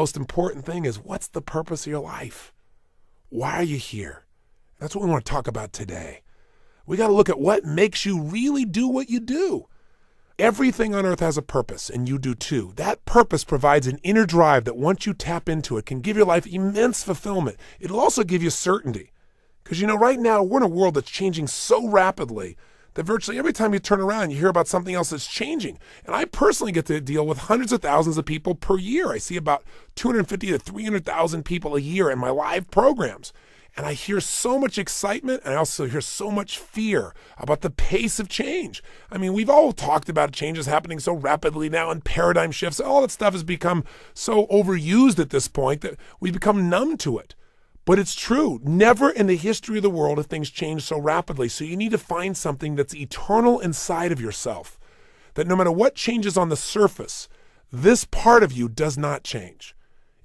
most important thing is, what's the purpose of your life? Why are you here? That's what we want to talk about today. We got to look at what makes you really do what you do. Everything on earth has a purpose, and you do too. That purpose provides an inner drive that once you tap into it can give your life immense fulfillment. It'll also give you certainty. Because right now we're in a world that's changing so rapidly that virtually every time you turn around, you hear about something else that's changing. And I personally get to deal with hundreds of thousands of people per year. I see about 250 to 300,000 people a year in my live programs. And I hear so much excitement, and I also hear so much fear about the pace of change. I mean, we've all talked about changes happening so rapidly now and paradigm shifts. All that stuff has become so overused at this point that we become numb to it. But it's true. Never in the history of the world have things changed so rapidly. So you need to find something that's eternal inside of yourself, that no matter what changes on the surface, this part of you does not change.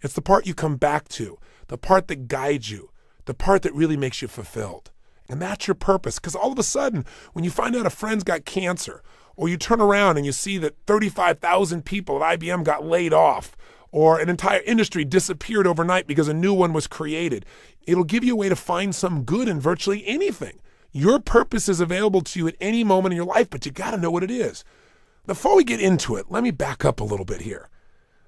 It's the part you come back to, the part that guides you, the part that really makes you fulfilled. And that's your purpose. Because all of a sudden, when you find out a friend's got cancer, or you turn around and you see that 35,000 people at IBM got laid off, or an entire industry disappeared overnight because a new one was created, it'll give you a way to find some good in virtually anything. Your purpose is available to you at any moment in your life, but you got to know what it is. Before we get into it, let me back up a little bit here.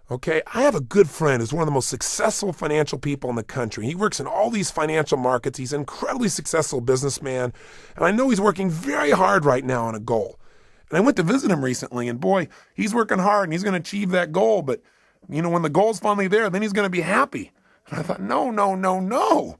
Okay, I have a good friend who's one of the most successful financial people in the country. He works in all these financial markets. He's an incredibly successful businessman, and I know he's working very hard right now on a goal. And I went to visit him recently, and boy, he's working hard, and he's going to achieve that goal, but when the goal's finally there, then he's going to be happy. And I thought, no.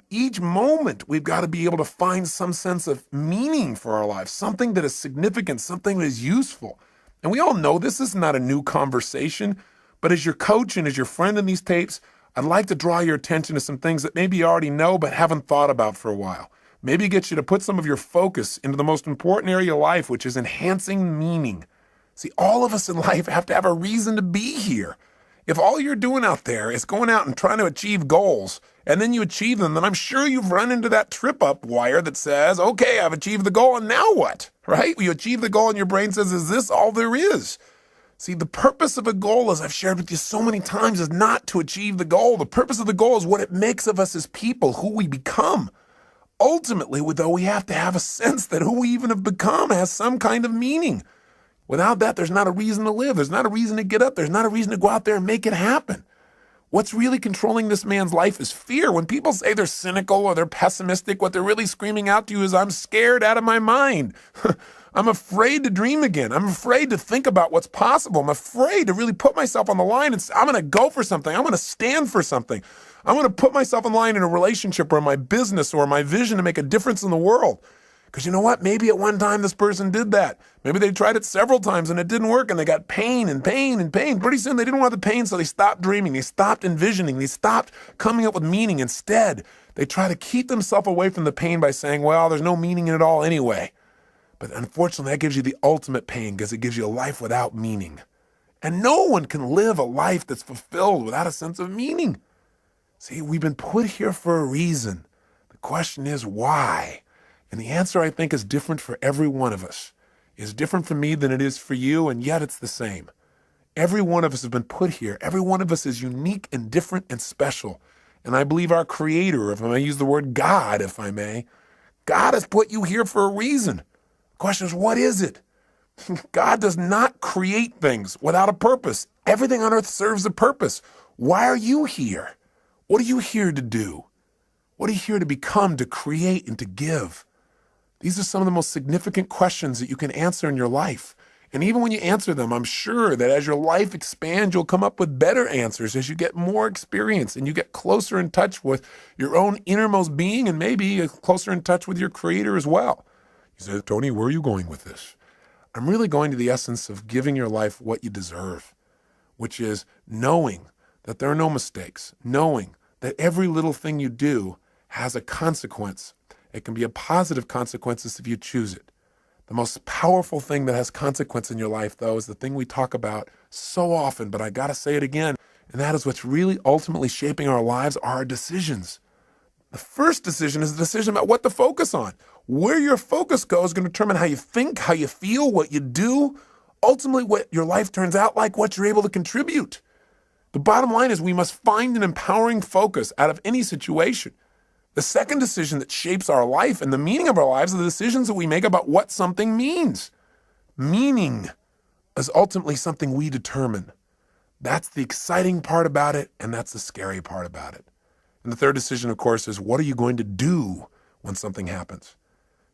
Each moment we've got to be able to find some sense of meaning for our lives, something that is significant, something that is useful. And we all know this is not a new conversation, but as your coach and as your friend in these tapes, I'd like to draw your attention to some things that maybe you already know but haven't thought about for a while. Maybe get you to put some of your focus into the most important area of life, which is enhancing meaning. See, all of us in life have to have a reason to be here. If all you're doing out there is going out and trying to achieve goals, and then you achieve them, then I'm sure you've run into that trip-up wire that says, okay, I've achieved the goal, and now what? Right? You achieve the goal, and your brain says, is this all there is? See, the purpose of a goal, as I've shared with you so many times, is not to achieve the goal. The purpose of the goal is what it makes of us as people, who we become. Ultimately, though, we have to have a sense that who we even have become has some kind of meaning. Without that, there's not a reason to live. There's not a reason to get up. There's not a reason to go out there and make it happen. What's really controlling this man's life is fear. When people say they're cynical or they're pessimistic, what they're really screaming out to you is, I'm scared out of my mind. I'm afraid to dream again. I'm afraid to think about what's possible. I'm afraid to really put myself on the line and say, I'm going to go for something. I'm going to stand for something. I'm going to put myself on the line in a relationship or in my business or my vision to make a difference in the world. Because you know what? Maybe at one time this person did that. Maybe they tried it several times and it didn't work and they got pain and pain and pain. Pretty soon they didn't want the pain, so they stopped dreaming. They stopped envisioning. They stopped coming up with meaning. Instead, they try to keep themselves away from the pain by saying, well, there's no meaning in it all anyway. But unfortunately, that gives you the ultimate pain because it gives you a life without meaning. And no one can live a life that's fulfilled without a sense of meaning. See, we've been put here for a reason. The question is why? And the answer, I think, is different for every one of us. It's different for me than it is for you, and yet it's the same. Every one of us has been put here. Every one of us is unique and different and special. And I believe our Creator, if I may use the word God, if I may, God has put you here for a reason. The question is, what is it? God does not create things without a purpose. Everything on earth serves a purpose. Why are you here? What are you here to do? What are you here to become, to create, and to give? These are some of the most significant questions that you can answer in your life. And even when you answer them, I'm sure that as your life expands, you'll come up with better answers as you get more experience and you get closer in touch with your own innermost being and maybe closer in touch with your Creator as well. You say, Tony, where are you going with this? I'm really going to the essence of giving your life what you deserve, which is knowing that there are no mistakes, knowing that every little thing you do has a consequence. It can be a positive consequences if you choose it. The most powerful thing that has consequence in your life, though, is the thing we talk about so often, but I got to say it again, and that is what's really ultimately shaping our lives are our decisions. The first decision is the decision about what to focus on. Where your focus goes is going to determine how you think, how you feel, what you do, ultimately what your life turns out like, what you're able to contribute. The bottom line is we must find an empowering focus out of any situation. The second decision that shapes our life and the meaning of our lives are the decisions that we make about what something means. Meaning is ultimately something we determine. That's the exciting part about it, and that's the scary part about it. And the third decision, of course, is what are you going to do when something happens?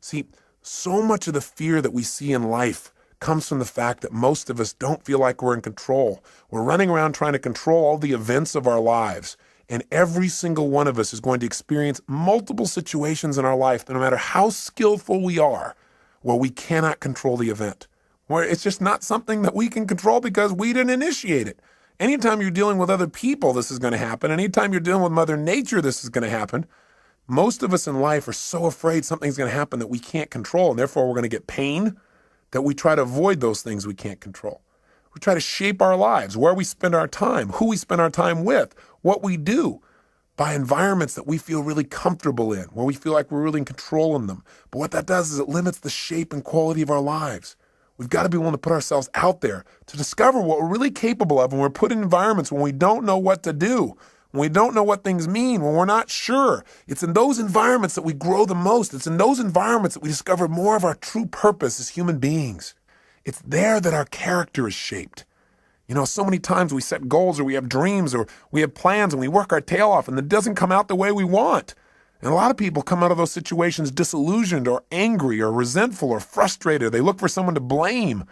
See, so much of the fear that we see in life comes from the fact that most of us don't feel like we're in control. We're running around trying to control all the events of our lives. And every single one of us is going to experience multiple situations in our life, no matter how skillful we are, where we cannot control the event, where it's just not something that we can control because we didn't initiate it. Anytime you're dealing with other people, this is going to happen. Anytime you're dealing with Mother Nature, this is going to happen. Most of us in life are so afraid something's going to happen that we can't control, and therefore we're going to get pain, that we try to avoid those things we can't control. We try to shape our lives, where we spend our time, who we spend our time with, what we do, by environments that we feel really comfortable in, where we feel like we're really in control in them. But what that does is it limits the shape and quality of our lives. We've got to be willing to put ourselves out there to discover what we're really capable of when we're put in environments when we don't know what to do, when we don't know what things mean, when we're not sure. It's in those environments that we grow the most. It's in those environments that we discover more of our true purpose as human beings. It's there that our character is shaped. You know, so many times we set goals or we have dreams or we have plans and we work our tail off and it doesn't come out the way we want. And a lot of people come out of those situations disillusioned or angry or resentful or frustrated. They look for someone to blame.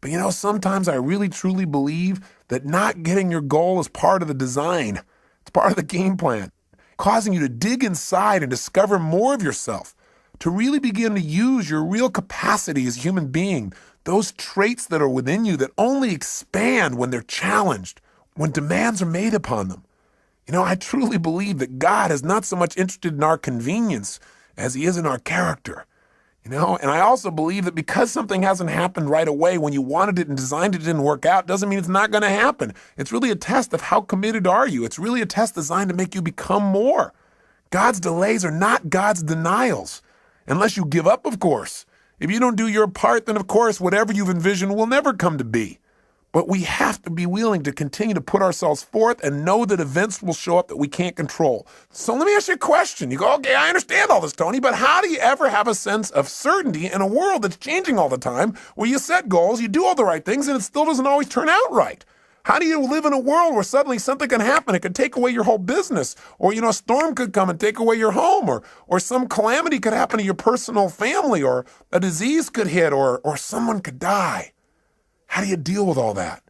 But you know, sometimes I really truly believe that not getting your goal is part of the design. It's part of the game plan, causing you to dig inside and discover more of yourself, to really begin to use your real capacity as a human being, those traits that are within you that only expand when they're challenged, when demands are made upon them. You know, I truly believe that God is not so much interested in our convenience as he is in our character. You know, and I also believe that because something hasn't happened right away when you wanted it and designed it didn't work out, doesn't mean it's not going to happen. It's really a test of how committed are you. It's really a test designed to make you become more. God's delays are not God's denials, unless you give up, of course. If you don't do your part, then of course, whatever you've envisioned will never come to be. But we have to be willing to continue to put ourselves forth and know that events will show up that we can't control. So let me ask you a question. You go, okay, I understand all this, Tony, but how do you ever have a sense of certainty in a world that's changing all the time, where you set goals, you do all the right things, and it still doesn't always turn out right? How do you live in a world where suddenly something can happen? It could take away your whole business, or, you know, a storm could come and take away your home, or some calamity could happen to your personal family, or a disease could hit, or someone could die. How do you deal with all that?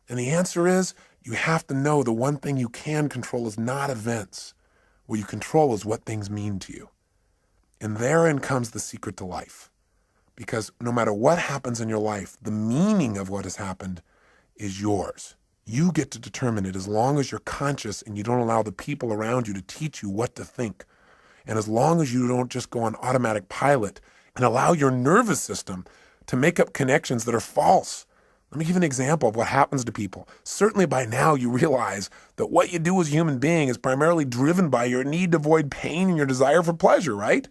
And the answer is, you have to know the one thing you can control is not events. What you control is what things mean to you. And therein comes the secret to life. Because no matter what happens in your life, the meaning of what has happened is yours. You get to determine it as long as you're conscious and you don't allow the people around you to teach you what to think. And as long as you don't just go on automatic pilot and allow your nervous system to make up connections that are false. Let me give you an example of what happens to people. Certainly by now you realize that what you do as a human being is primarily driven by your need to avoid pain and your desire for pleasure, right?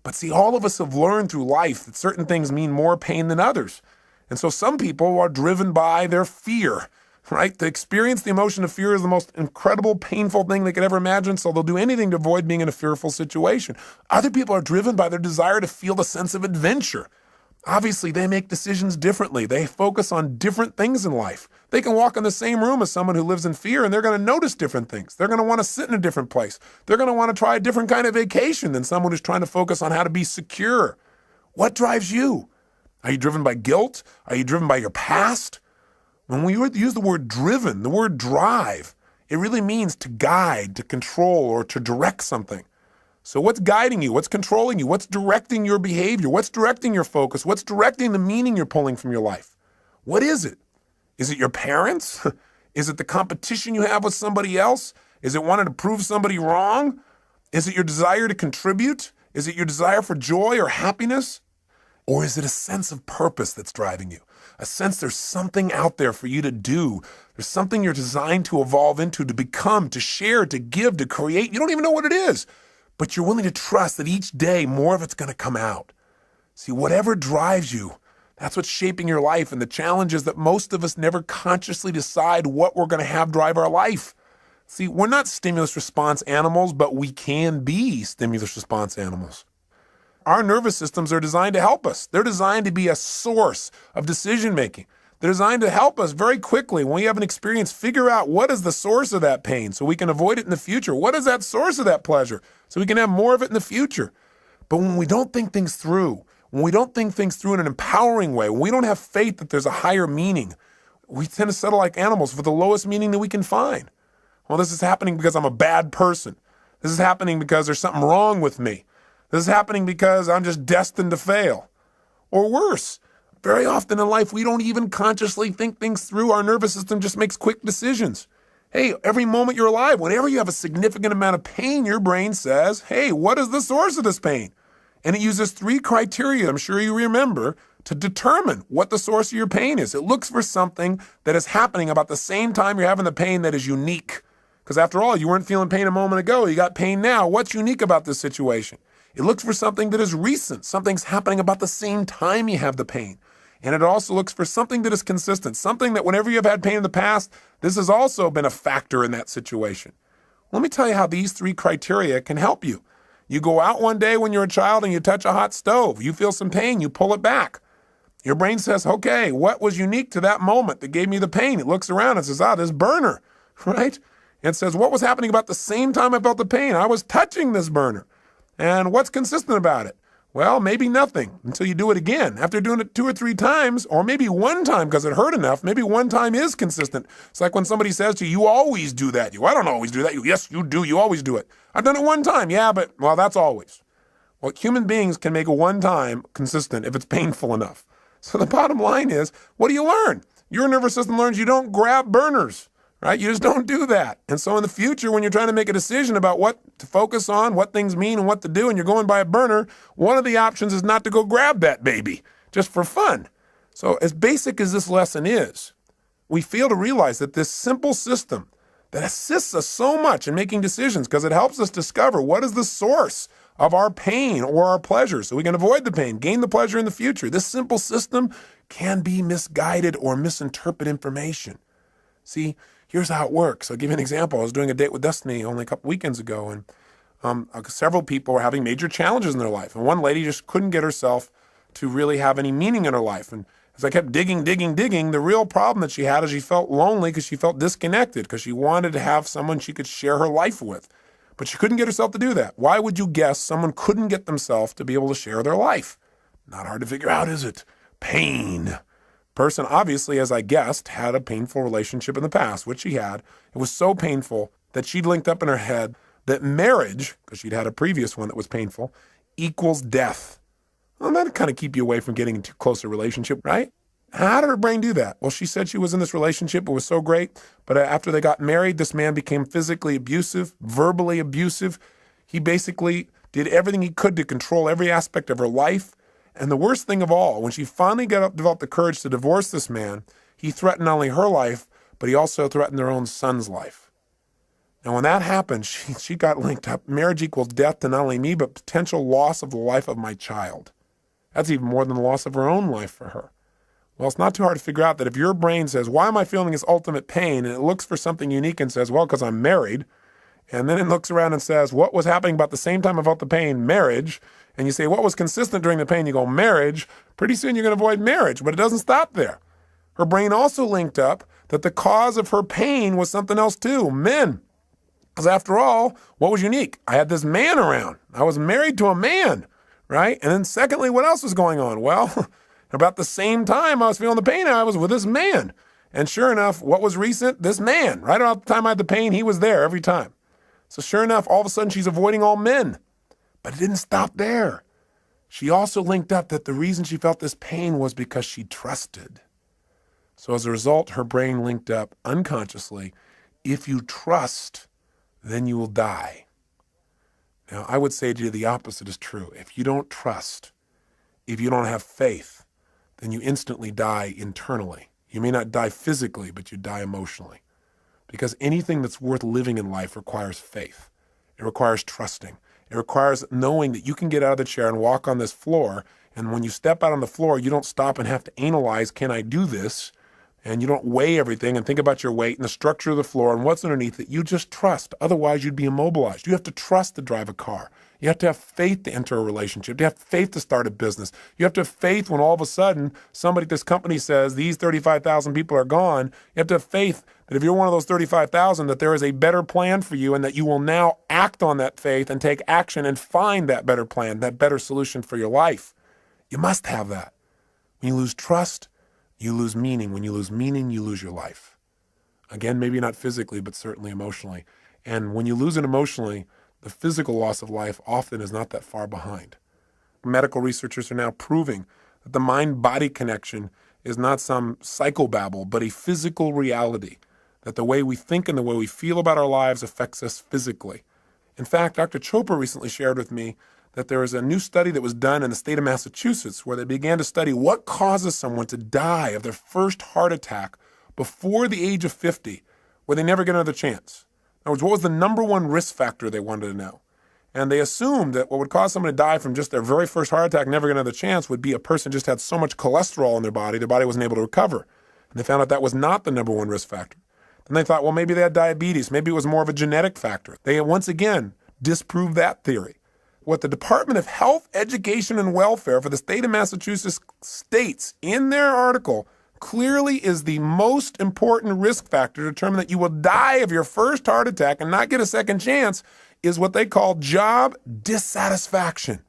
But see, all of us have learned through life that certain things mean more pain than others. And so some people are driven by their fear, right? To experience the emotion of fear is the most incredible, painful thing they could ever imagine, so they'll do anything to avoid being in a fearful situation. Other people are driven by their desire to feel the sense of adventure. Obviously, they make decisions differently. They focus on different things in life. They can walk in the same room as someone who lives in fear, and they're going to notice different things. They're going to want to sit in a different place. They're going to want to try a different kind of vacation than someone who's trying to focus on how to be secure. What drives you? Are you driven by guilt? Are you driven by your past? When we use the word driven, the word drive, it really means to guide, to control, or to direct something. So what's guiding you? What's controlling you? What's directing your behavior? What's directing your focus? What's directing the meaning you're pulling from your life? What is it? Is it your parents? Is it the competition you have with somebody else? Is it wanting to prove somebody wrong? Is it your desire to contribute? Is it your desire for joy or happiness? Or is it a sense of purpose that's driving you? A sense there's something out there for you to do. There's something you're designed to evolve into, to become, to share, to give, to create. You don't even know what it is. But you're willing to trust that each day more of it's going to come out. See, whatever drives you, That's what's shaping your life. And the challenge is that most of us never consciously decide what we're going to have drive our life. See, we're not stimulus response animals, but we can be stimulus response animals. Our nervous systems are designed to help us. They're designed to be a source of decision making. They're designed to help us very quickly when we have an experience, figure out what is the source of that pain so we can avoid it in the future. What is that source of that pleasure so we can have more of it in the future? But when we don't think things through, when we don't think things through in an empowering way, when we don't have faith that there's a higher meaning, we tend to settle like animals for the lowest meaning that we can find. Well, this is happening because I'm a bad person. This is happening because there's something wrong with me. This is happening because I'm just destined to fail. Or worse, very often in life, we don't even consciously think things through. Our nervous system just makes quick decisions. Hey, every moment you're alive, whenever you have a significant amount of pain, your brain says, hey, what is the source of this pain? And it uses 3 criteria, I'm sure you remember, to determine what the source of your pain is. It looks for something that is happening about the same time you're having the pain that is unique. Because after all, you weren't feeling pain a moment ago. You got pain now. What's unique about this situation? It looks for something that is recent. Something's happening about the same time you have the pain. And it also looks for something that is consistent, something that whenever you've had pain in the past, this has also been a factor in that situation. Let me tell you how these 3 criteria can help you. You go out one day when you're a child and you touch a hot stove. You feel some pain, you pull it back. Your brain says, okay, what was unique to that moment that gave me the pain? It looks around and says, this burner, right? And says, what was happening about the same time I felt the pain? I was touching this burner. And what's consistent about it? Well, maybe nothing until you do it again. After doing it 2 or 3 times, or maybe one time because it hurt enough, maybe one time is consistent. It's like when somebody says to you, you always do that. I don't always do that. Yes, you do. You always do it. I've done it one time. Yeah, but, well, that's always. Well, human beings can make a one time consistent if it's painful enough. So the bottom line is, what do you learn? Your nervous system learns you don't grab burners. Right? You just don't do that. And so in the future, when you're trying to make a decision about what to focus on, what things mean and what to do, and you're going by a burner, one of the options is not to go grab that baby, just for fun. So as basic as this lesson is, we fail to realize that this simple system that assists us so much in making decisions because it helps us discover what is the source of our pain or our pleasure so we can avoid the pain, gain the pleasure in the future. This simple system can be misguided or misinterpret information. See, here's how it works. I'll give you an example. I was doing a date with Destiny only a couple weekends ago, and several people were having major challenges in their life. And one lady just couldn't get herself to really have any meaning in her life. And as I kept digging, the real problem that she had is she felt lonely because she felt disconnected because she wanted to have someone she could share her life with. But she couldn't get herself to do that. Why would you guess someone couldn't get themselves to be able to share their life? Not hard to figure out, is it? Pain. Person, obviously, as I guessed, had a painful relationship in the past, which she had. It was so painful that she'd linked up in her head that marriage, because she'd had a previous one that was painful, equals death. Well, that'd kind of keep you away from getting into a closer relationship, right? How did her brain do that? Well, she said she was in this relationship. It was so great. But after they got married, this man became physically abusive, verbally abusive. He basically did everything he could to control every aspect of her life. And the worst thing of all, when she finally developed the courage to divorce this man, he threatened not only her life, but he also threatened their own son's life. And when that happened, she got linked up. Marriage equals death to not only me, but potential loss of the life of my child. That's even more than the loss of her own life for her. Well, it's not too hard to figure out that if your brain says, why am I feeling this ultimate pain? And it looks for something unique and says, well, because I'm married. And then it looks around and says, what was happening about the same time I felt the pain? Marriage. And you say, what was consistent during the pain? You go, marriage. Pretty soon you're going to avoid marriage, but it doesn't stop there. Her brain also linked up that the cause of her pain was something else too, men. Because after all, what was unique? I had this man around. I was married to a man, right? And then secondly, what else was going on? Well, about the same time I was feeling the pain, I was with this man. And sure enough, what was recent? This man. Right around the time I had the pain, he was there every time. So sure enough, all of a sudden she's avoiding all men. But it didn't stop there. She also linked up that the reason she felt this pain was because she trusted. So as a result, her brain linked up unconsciously, if you trust, then you will die. Now, I would say to you the opposite is true. If you don't trust, if you don't have faith, then you instantly die internally. You may not die physically, but you die emotionally. Because anything that's worth living in life requires faith. It requires trusting. It requires knowing that you can get out of the chair and walk on this floor. And when you step out on the floor, you don't stop and have to analyze, can I do this? And you don't weigh everything and think about your weight and the structure of the floor and what's underneath it. You just trust. Otherwise, you'd be immobilized. You have to trust to drive a car. You have to have faith to enter a relationship. You have faith to start a business. You have to have faith when all of a sudden somebody at this company says these 35,000 people are gone. You have to have faith that if you're one of those 35,000, that there is a better plan for you and that you will now act on that faith and take action and find that better plan, that better solution for your life. You must have that. When you lose trust, you lose meaning. When you lose meaning, you lose your life. Again, maybe not physically, but certainly emotionally. And when you lose it emotionally, the physical loss of life often is not that far behind. Medical researchers are now proving that the mind-body connection is not some psychobabble, but a physical reality, that the way we think and the way we feel about our lives affects us physically. In fact, Dr. Chopra recently shared with me that there is a new study that was done in the state of Massachusetts where they began to study what causes someone to die of their first heart attack before the age of 50, where they never get another chance. In other words, what was the number one risk factor they wanted to know? And they assumed that what would cause someone to die from just their very first heart attack, never get another chance, would be a person just had so much cholesterol in their body wasn't able to recover. And they found out that was not the number one risk factor. Then they thought, well, maybe they had diabetes. Maybe it was more of a genetic factor. They once again disproved that theory. What the Department of Health, Education, and Welfare for the state of Massachusetts states in their article clearly is the most important risk factor to determine that you will die of your first heart attack and not get a second chance is what they call job dissatisfaction.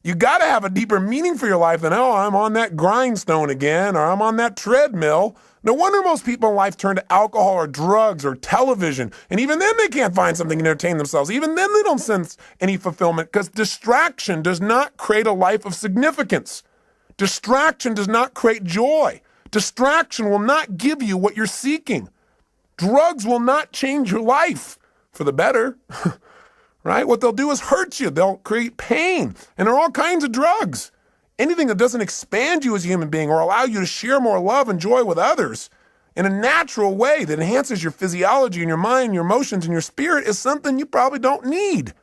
You got to have a deeper meaning for your life than, oh, I'm on that grindstone again, or I'm on that treadmill. No wonder most people in life turn to alcohol or drugs or television. And even then they can't find something to entertain themselves. Even then they don't sense any fulfillment because distraction does not create a life of significance. Distraction does not create joy. Distraction will not give you what you're seeking. Drugs will not change your life for the better. Right? What they'll do is hurt you. They'll create pain. And there are all kinds of drugs. Anything that doesn't expand you as a human being or allow you to share more love and joy with others in a natural way that enhances your physiology and your mind, your emotions, and your spirit is something you probably don't need.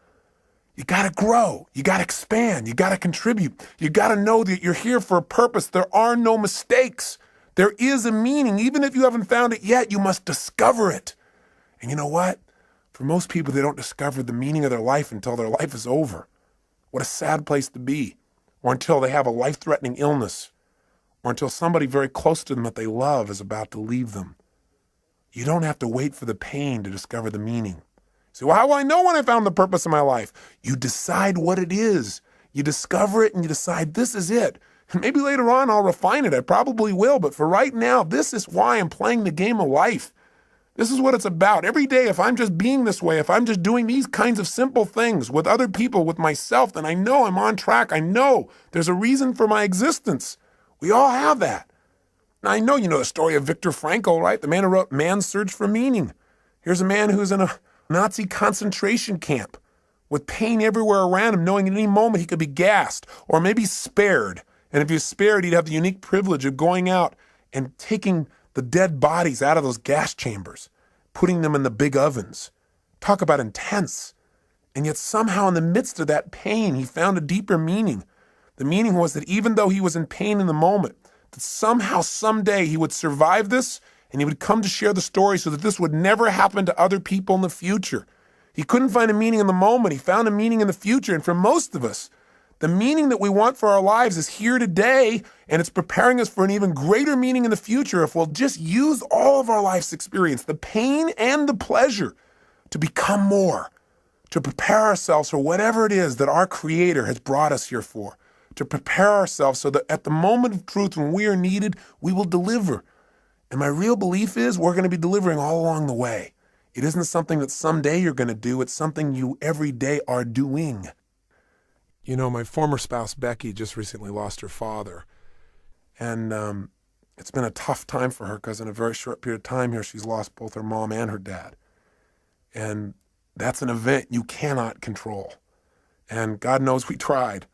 You got to grow. You got to expand. You got to contribute. You got to know that you're here for a purpose. There are no mistakes. There is a meaning. Even if you haven't found it yet, you must discover it. And you know what? For most people, they don't discover the meaning of their life until their life is over. What a sad place to be. Or until they have a life-threatening illness. Or until somebody very close to them that they love is about to leave them. You don't have to wait for the pain to discover the meaning. So, well, how will I know when I found the purpose of my life? You decide what it is. You discover it and you decide this is it. And maybe later on I'll refine it. I probably will. But for right now, this is why I'm playing the game of life. This is what it's about. Every day, if I'm just being this way, if I'm just doing these kinds of simple things with other people, with myself, then I know I'm on track. I know there's a reason for my existence. We all have that. Now, I know you know the story of Viktor Frankl, right? The man who wrote Man's Search for Meaning. Here's a man who's in a Nazi concentration camp with pain everywhere around him, knowing at any moment he could be gassed or maybe spared. And if he was spared, he'd have the unique privilege of going out and taking the dead bodies out of those gas chambers, putting them in the big ovens. Talk about intense. And yet somehow in the midst of that pain, he found a deeper meaning. The meaning was that even though he was in pain in the moment, that somehow, someday he would survive this and he would come to share the story so that this would never happen to other people in the future. He couldn't find a meaning in the moment. He found a meaning in the future. And for most of us, the meaning that we want for our lives is here today, and it's preparing us for an even greater meaning in the future if we'll just use all of our life's experience, the pain and the pleasure, to become more, to prepare ourselves for whatever it is that our Creator has brought us here for, to prepare ourselves so that at the moment of truth when we are needed, we will deliver. And my real belief is we're going to be delivering all along the way. It isn't something that someday you're going to do. It's something you every day are doing. You know, my former spouse, Becky, just recently lost her father. And it's been a tough time for her because in a very short period of time here, she's lost both her mom and her dad. And that's an event you cannot control. And God knows we tried.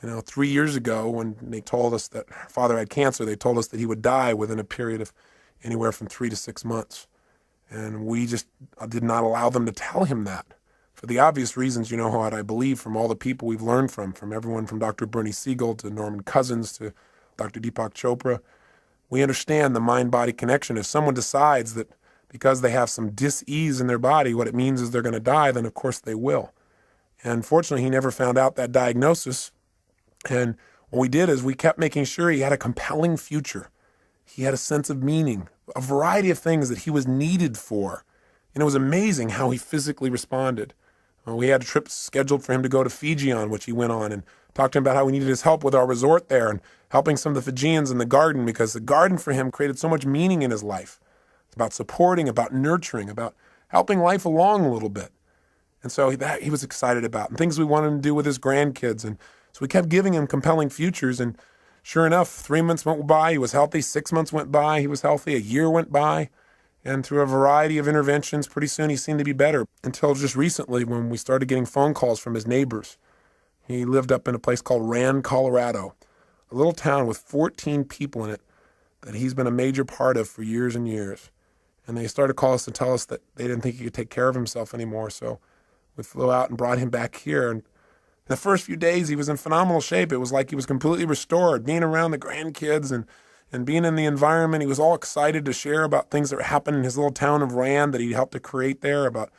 You know, 3 years ago when they told us that her father had cancer, they told us that he would die within a period of anywhere from 3 to 6 months. And we just did not allow them to tell him that. For the obvious reasons, you know what I believe from all the people we've learned from everyone from Dr. Bernie Siegel to Norman Cousins to Dr. Deepak Chopra. We understand the mind-body connection. If someone decides that because they have some dis-ease in their body, what it means is they're going to die, then of course they will. And fortunately, he never found out that diagnosis. And what we did is we kept making sure he had a compelling future. He had a sense of meaning, a variety of things that he was needed for. And it was amazing how he physically responded. We had a trip scheduled for him to go to Fiji on, which he went on, and talked to him about how we needed his help with our resort there and helping some of the Fijians in the garden, because the garden for him created so much meaning in his life. It's about supporting, about nurturing, about helping life along a little bit. And so that he was excited about, and things we wanted him to do with his grandkids. And so we kept giving him compelling futures. And sure enough, 3 months went by, he was healthy. 6 months went by, he was healthy. A year went by. And through a variety of interventions, pretty soon he seemed to be better, until just recently when we started getting phone calls from his neighbors. He lived up in a place called Rand, Colorado, a little town with 14 people in it that he's been a major part of for years and years. And they started to call us to tell us that they didn't think he could take care of himself anymore. So we flew out and brought him back here. And the first few days, he was in phenomenal shape. It was like he was completely restored, being around the grandkids and being in the environment. He was all excited to share about things that happened in his little town of Rand that he helped to create there, about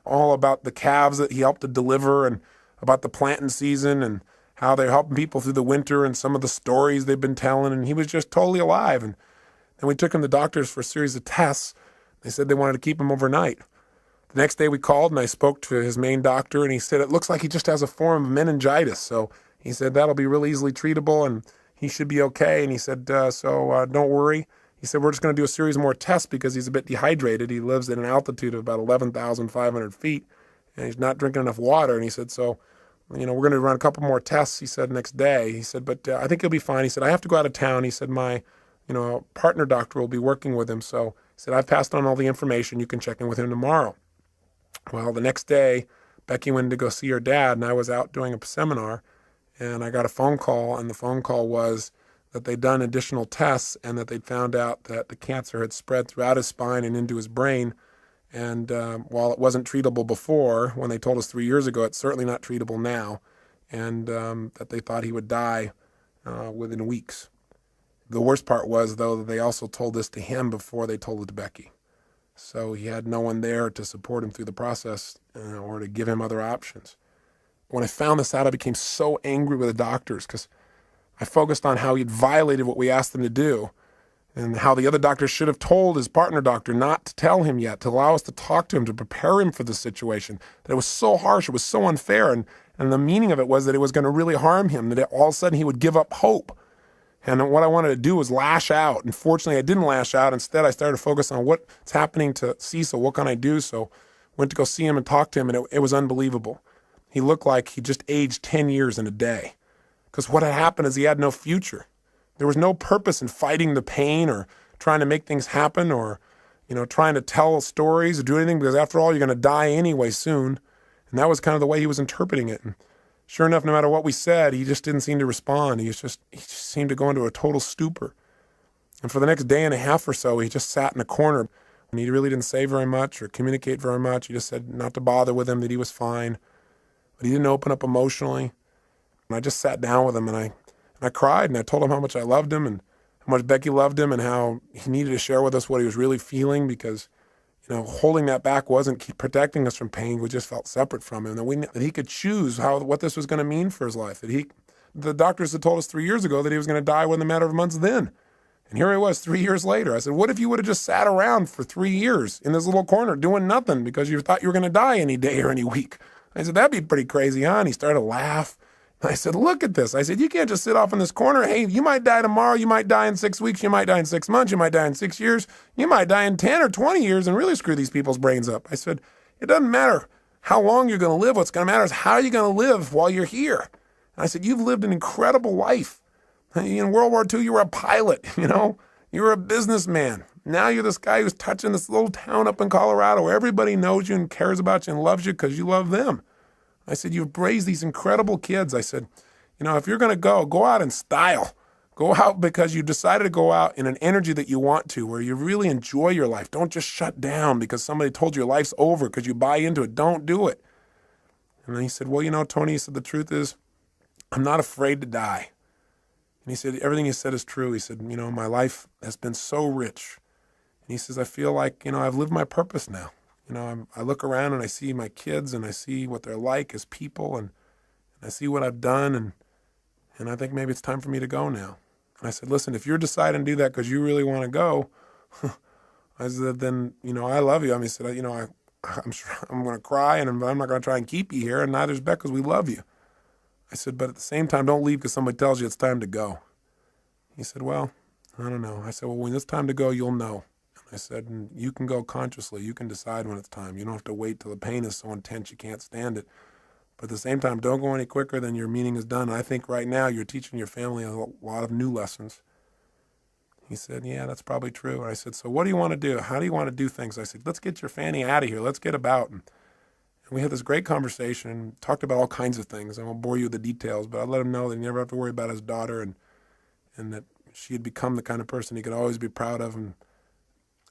the calves that he helped to deliver, and about the planting season and how they're helping people through the winter and some of the stories they've been telling. And he was just totally alive. And then we took him to doctors for a series of tests. They said they wanted to keep him overnight. The next day we called and I spoke to his main doctor, and he said it looks like he just has a form of meningitis. So he said that'll be really easily treatable and he should be okay. And he said, don't worry. He said, we're just going to do a series more tests because he's a bit dehydrated. He lives at an altitude of about 11,500 feet and he's not drinking enough water. And he said, so, we're going to run a couple more tests, he said, next day. He said, but I think he'll be fine. He said, I have to go out of town. He said, my, partner doctor will be working with him. So he said, I've passed on all the information. You can check in with him tomorrow. Well, the next day, Becky went to go see her dad, and I was out doing a seminar, and I got a phone call, and the phone call was that they'd done additional tests and that they'd found out that the cancer had spread throughout his spine and into his brain. And while it wasn't treatable before, when they told us 3 years ago, it's certainly not treatable now, and that they thought he would die within weeks. The worst part was, though, that they also told this to him before they told it to Becky. So he had no one there to support him through the process or to give him other options. When I found this out, I became so angry with the doctors because I focused on how he'd violated what we asked him to do and how the other doctor should have told his partner doctor not to tell him yet, to allow us to talk to him, to prepare him for the situation. That it was so harsh, it was so unfair, and the meaning of it was that it was going to really harm him, that all of a sudden he would give up hope. And what I wanted to do was lash out. And fortunately, I didn't lash out. Instead, I started to focus on what's happening to Cecil. What can I do? So went to go see him and talk to him, and it was unbelievable. He looked like he just aged 10 years in a day. Because what had happened is he had no future. There was no purpose in fighting the pain or trying to make things happen or, trying to tell stories or do anything, because after all, you're going to die anyway soon. And that was kind of the way he was interpreting it. And sure enough, no matter what we said, he just didn't seem to respond. He just seemed to go into a total stupor. And for the next day and a half or so, he just sat in a corner. And he really didn't say very much or communicate very much. He just said not to bother with him, that he was fine. But he didn't open up emotionally. And I just sat down with him and I cried and I told him how much I loved him and how much Becky loved him and how he needed to share with us what he was really feeling, because holding that back wasn't protecting us from pain. We just felt separate from him. That he could choose what this was going to mean for his life. The doctors had told us 3 years ago that he was going to die within a matter of months then. And here he was 3 years later. I said, what if you would have just sat around for 3 years in this little corner doing nothing because you thought you were going to die any day or any week? I said, that'd be pretty crazy, huh? And he started to laugh. I said, look at this. I said, you can't just sit off in this corner. Hey, you might die tomorrow. You might die in 6 weeks. You might die in 6 months. You might die in 6 years. You might die in 10 or 20 years and really screw these people's brains up. I said, it doesn't matter how long you're going to live. What's going to matter is how you're going to live while you're here. And I said, you've lived an incredible life. In World War II, you were a pilot, you were a businessman. Now you're this guy who's touching this little town up in Colorado where everybody knows you and cares about you and loves you because you love them. I said, you've raised these incredible kids. I said, if you're going to go out in style. Go out because you decided to go out in an energy that you want to, where you really enjoy your life. Don't just shut down because somebody told you your life's over because you buy into it. Don't do it. And then he said, well, Tony, he said, the truth is, I'm not afraid to die. And he said, everything you said is true. He said, my life has been so rich. And he says, I feel like, I've lived my purpose now. I look around and I see my kids and I see what they're like as people and I see what I've done and I think maybe it's time for me to go now. And I said, listen, if you're deciding to do that because you really want to go, I said, then, I love you. He said, I'm sure I'm going to cry and I'm not going to try and keep you here, and neither's Beck because we love you. I said, but at the same time, don't leave because somebody tells you it's time to go. He said, well, I don't know. I said, well, when it's time to go, you'll know. I said, and you can go consciously. You can decide when it's time. You don't have to wait till the pain is so intense you can't stand it. But at the same time, don't go any quicker than your meaning is done. And I think right now you're teaching your family a lot of new lessons. He said, yeah, that's probably true. And I said, so what do you want to do? How do you want to do things? I said, let's get your Fanny out of here. Let's get about. And we had this great conversation and talked about all kinds of things. I won't bore you with the details, but I let him know that he never have to worry about his daughter and that she had become the kind of person he could always be proud of. And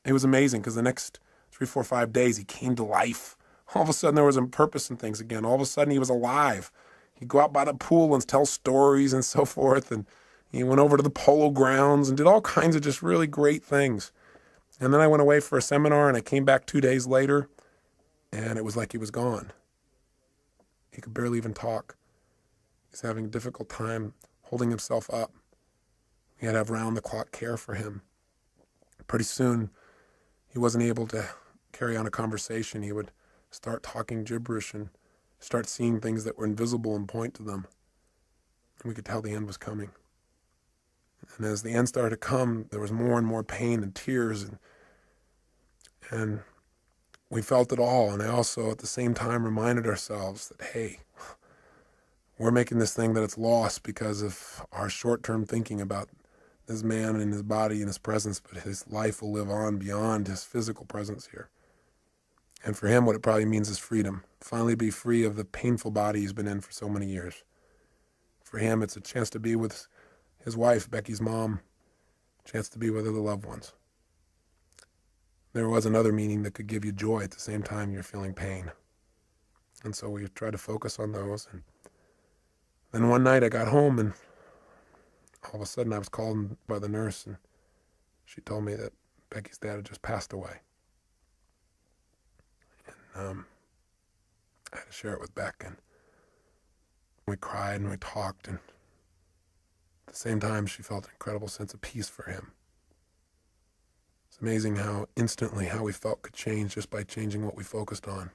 it was amazing because the next 3, 4, 5 days he came to life. All of a sudden there was a purpose in things again. All of a sudden he was alive. He'd go out by the pool and tell stories and so forth. And he went over to the polo grounds and did all kinds of just really great things. And then I went away for a seminar and I came back 2 days later and it was like he was gone. He could barely even talk. He's having a difficult time holding himself up. We had to have round-the-clock care for him. Pretty soon, he wasn't able to carry on a conversation. He would start talking gibberish and start seeing things that were invisible and point to them. And we could tell the end was coming. And as the end started to come, there was more and more pain and tears. And we felt it all. And I also, at the same time, reminded ourselves that, hey, we're making this thing that it's lost because of our short-term thinking about this man and his body and his presence, but his life will live on beyond his physical presence here. And for him, what it probably means is freedom. Finally be free of the painful body he's been in for so many years. For him, it's a chance to be with his wife, Becky's mom, a chance to be with other loved ones. There was another meaning that could give you joy at the same time you're feeling pain. And so we tried to focus on those. And then one night I got home and all of a sudden I was called by the nurse and she told me that Becky's dad had just passed away. And I had to share it with Beck, and we cried and we talked, and at the same time she felt an incredible sense of peace for him. It's amazing how instantly how we felt could change just by changing what we focused on,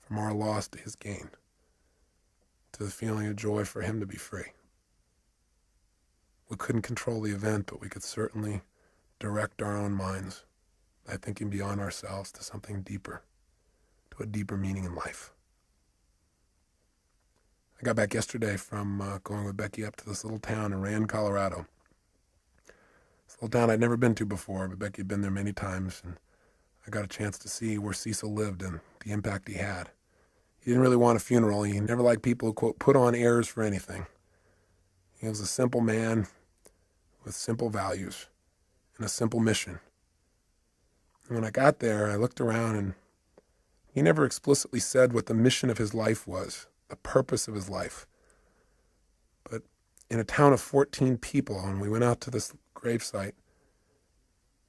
from our loss to his gain, to the feeling of joy for him to be free. We couldn't control the event, but we could certainly direct our own minds by thinking beyond ourselves to something deeper, to a deeper meaning in life. I got back yesterday from going with Becky up to this little town in Rand, Colorado. This little town I'd never been to before, but Becky had been there many times, and I got a chance to see where Cecil lived and the impact he had. He didn't really want a funeral. He never liked people who, quote, put on airs for anything. He was a simple man with simple values and a simple mission. And when I got there, I looked around, and he never explicitly said what the mission of his life was, the purpose of his life. But in a town of 14 people, and we went out to this gravesite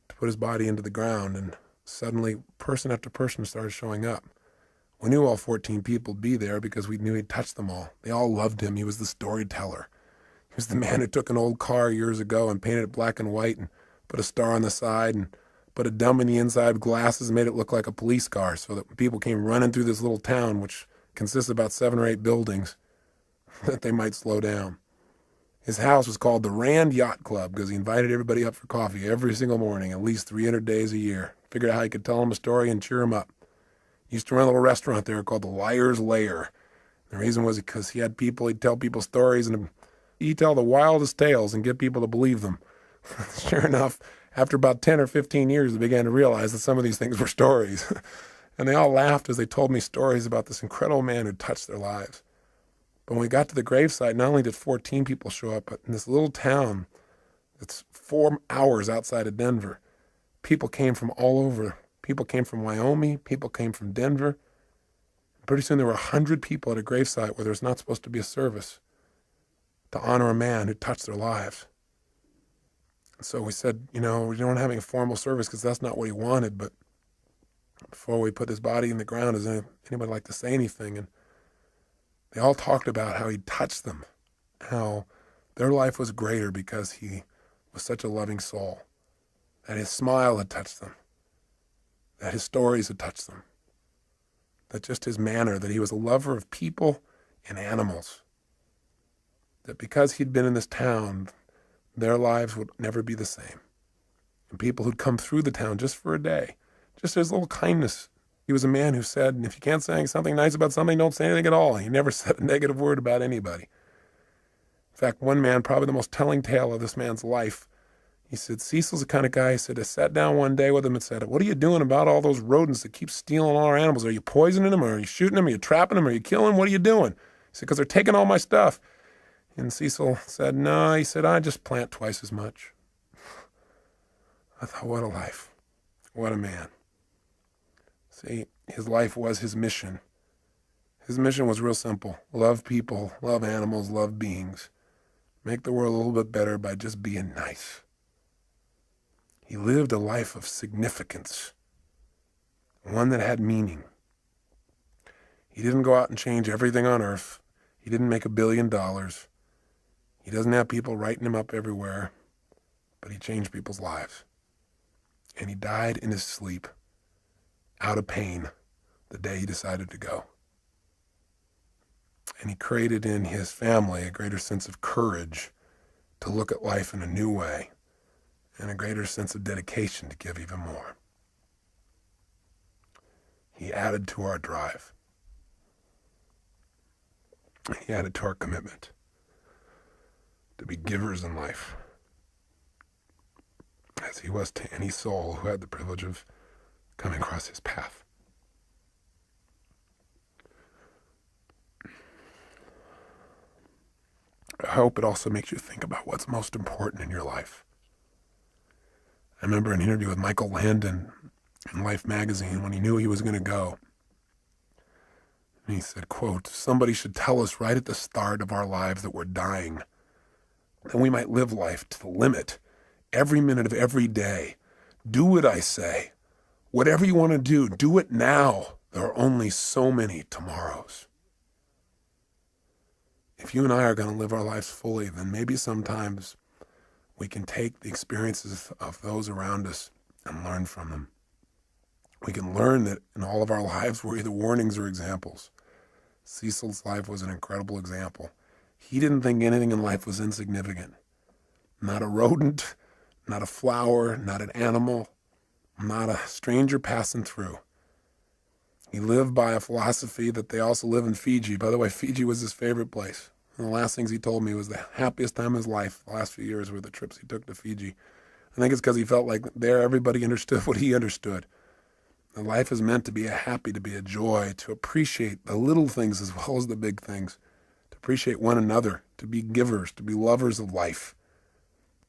to put his body into the ground, and suddenly person after person started showing up. We knew all 14 people would be there because we knew he'd touched them all. They all loved him. He was the storyteller. He was the man who took an old car years ago and painted it black and white and put a star on the side and put a dome in the inside with glasses and made it look like a police car so that when people came running through this little town, which consists of about 7 or 8 buildings, that they might slow down. His house was called the Rand Yacht Club because he invited everybody up for coffee every single morning, at least 300 days a year. Figured out how he could tell them a story and cheer them up. He used to run a little restaurant there called the Liar's Lair. The reason was because he had people, he'd tell people stories, and he'd tell the wildest tales and get people to believe them. Sure enough, after about 10 or 15 years, they began to realize that some of these things were stories. And they all laughed as they told me stories about this incredible man who touched their lives. But when we got to the gravesite, not only did 14 people show up, but in this little town that's 4 hours outside of Denver, people came from all over. People came from Wyoming. People came from Denver. Pretty soon there were 100 people at a gravesite where there's not supposed to be a service to honor a man who touched their lives. And so we said, we don't having a formal service because that's not what he wanted, but before we put his body in the ground, does anybody like to say anything? And they all talked about how he touched them, how their life was greater because he was such a loving soul, that his smile had touched them, that his stories had touched them, that just his manner, that he was a lover of people and animals, that because he'd been in this town, their lives would never be the same. And people who'd come through the town just for a day, just his little kindness. He was a man who said, if you can't say something nice about something, don't say anything at all. He never said a negative word about anybody. In fact, one man, probably the most telling tale of this man's life, he said, Cecil's the kind of guy, he said, I sat down one day with him and said, what are you doing about all those rodents that keep stealing all our animals? Are you poisoning them? Or are you shooting them? Are you trapping them? Are you killing them? What are you doing? He said, because they're taking all my stuff. And Cecil said, no, he said, I just plant twice as much. I thought, what a life. What a man. See, his life was his mission. His mission was real simple. Love people, love animals, love beings. Make the world a little bit better by just being nice. He lived a life of significance, one that had meaning. He didn't go out and change everything on earth. He didn't make $1 billion. He doesn't have people writing him up everywhere, but he changed people's lives. And he died in his sleep, out of pain, the day he decided to go. And he created in his family a greater sense of courage to look at life in a new way, and a greater sense of dedication to give even more. He added to our drive. He added to our commitment to be givers in life, as he was to any soul who had the privilege of coming across his path. I hope it also makes you think about what's most important in your life. I remember an interview with Michael Landon in Life magazine when he knew he was going to go. And he said, quote, somebody should tell us right at the start of our lives that we're dying. Then we might live life to the limit, every minute of every day. Do what I say. Whatever you want to do it now. There are only so many tomorrows. If you and I are going to live our lives fully, then maybe sometimes we can take the experiences of those around us and learn from them. We can learn that in all of our lives we're either warnings or examples. Cecil's life was an incredible example. He didn't think anything in life was insignificant. Not a rodent, not a flower, not an animal, not a stranger passing through. He lived by a philosophy that they also live in Fiji. By the way, Fiji was his favorite place. And the last things he told me was the happiest time of his life, the last few years, were the trips he took to Fiji. I think it's because he felt like there everybody understood what he understood. And life is meant to be a happy, to be a joy, to appreciate the little things as well as the big things, to appreciate one another, to be givers, to be lovers of life.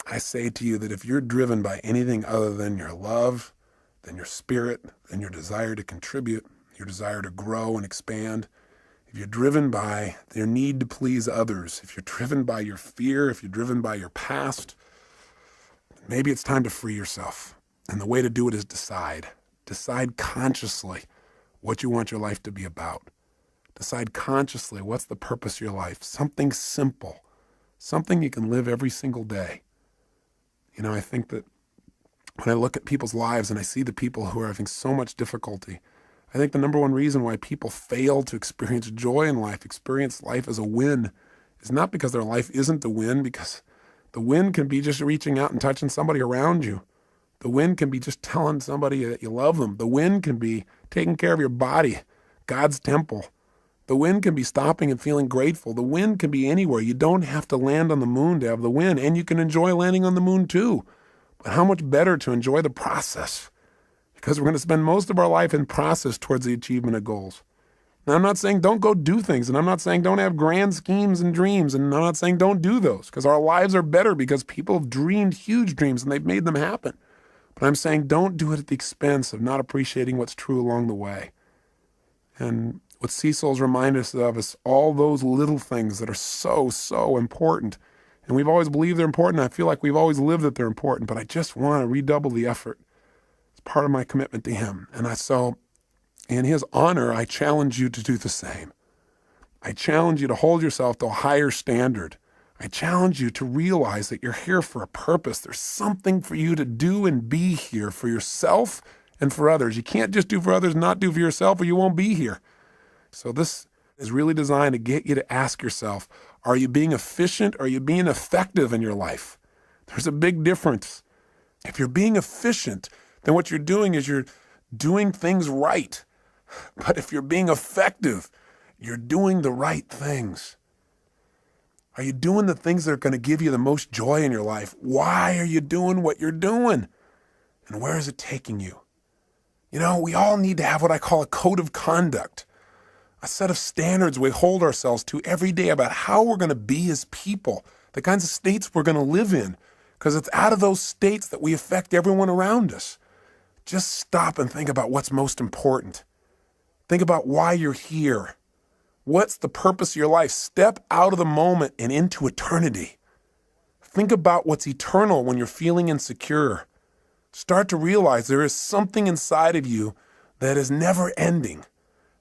I say to you that if you're driven by anything other than your love, than your spirit, than your desire to contribute, your desire to grow and expand, if you're driven by your need to please others, if you're driven by your fear, if you're driven by your past, maybe it's time to free yourself. And the way to do it is decide. Decide consciously what you want your life to be about. Decide consciously what's the purpose of your life. Something simple. Something you can live every single day. I think that when I look at people's lives and I see the people who are having so much difficulty, I think the number one reason why people fail to experience joy in life, experience life as a win, is not because their life isn't the win, because the win can be just reaching out and touching somebody around you. The win can be just telling somebody that you love them. The win can be taking care of your body, God's temple. The win can be stopping and feeling grateful. The win can be anywhere. You don't have to land on the moon to have the win, and you can enjoy landing on the moon too. But how much better to enjoy the process? Because we're going to spend most of our life in process towards the achievement of goals. Now, I'm not saying don't go do things, and I'm not saying don't have grand schemes and dreams, and I'm not saying don't do those, because our lives are better because people have dreamed huge dreams and they've made them happen. But I'm saying don't do it at the expense of not appreciating what's true along the way. And What Cecil's reminded us of is all those little things that are so, so important. And we've always believed they're important. I feel like we've always lived that they're important, but I just want to redouble the effort. It's part of my commitment to him. And so in his honor, I challenge you to do the same. I challenge you to hold yourself to a higher standard. I challenge you to realize that you're here for a purpose. There's something for you to do and be here for yourself and for others. You can't just do for others and not do for yourself, or you won't be here. So this is really designed to get you to ask yourself, are you being efficient or are you being effective in your life? There's a big difference. If you're being efficient, then what you're doing is you're doing things right. But if you're being effective, you're doing the right things. Are you doing the things that are going to give you the most joy in your life? Why are you doing what you're doing? And where is it taking you? You know, we all need to have what I call a code of conduct, a set of standards we hold ourselves to every day about how we're going to be as people, the kinds of states we're going to live in, because it's out of those states that we affect everyone around us. Just stop and think about what's most important. Think about why you're here. What's the purpose of your life? Step out of the moment and into eternity. Think about what's eternal when you're feeling insecure. Start to realize there is something inside of you that is never ending,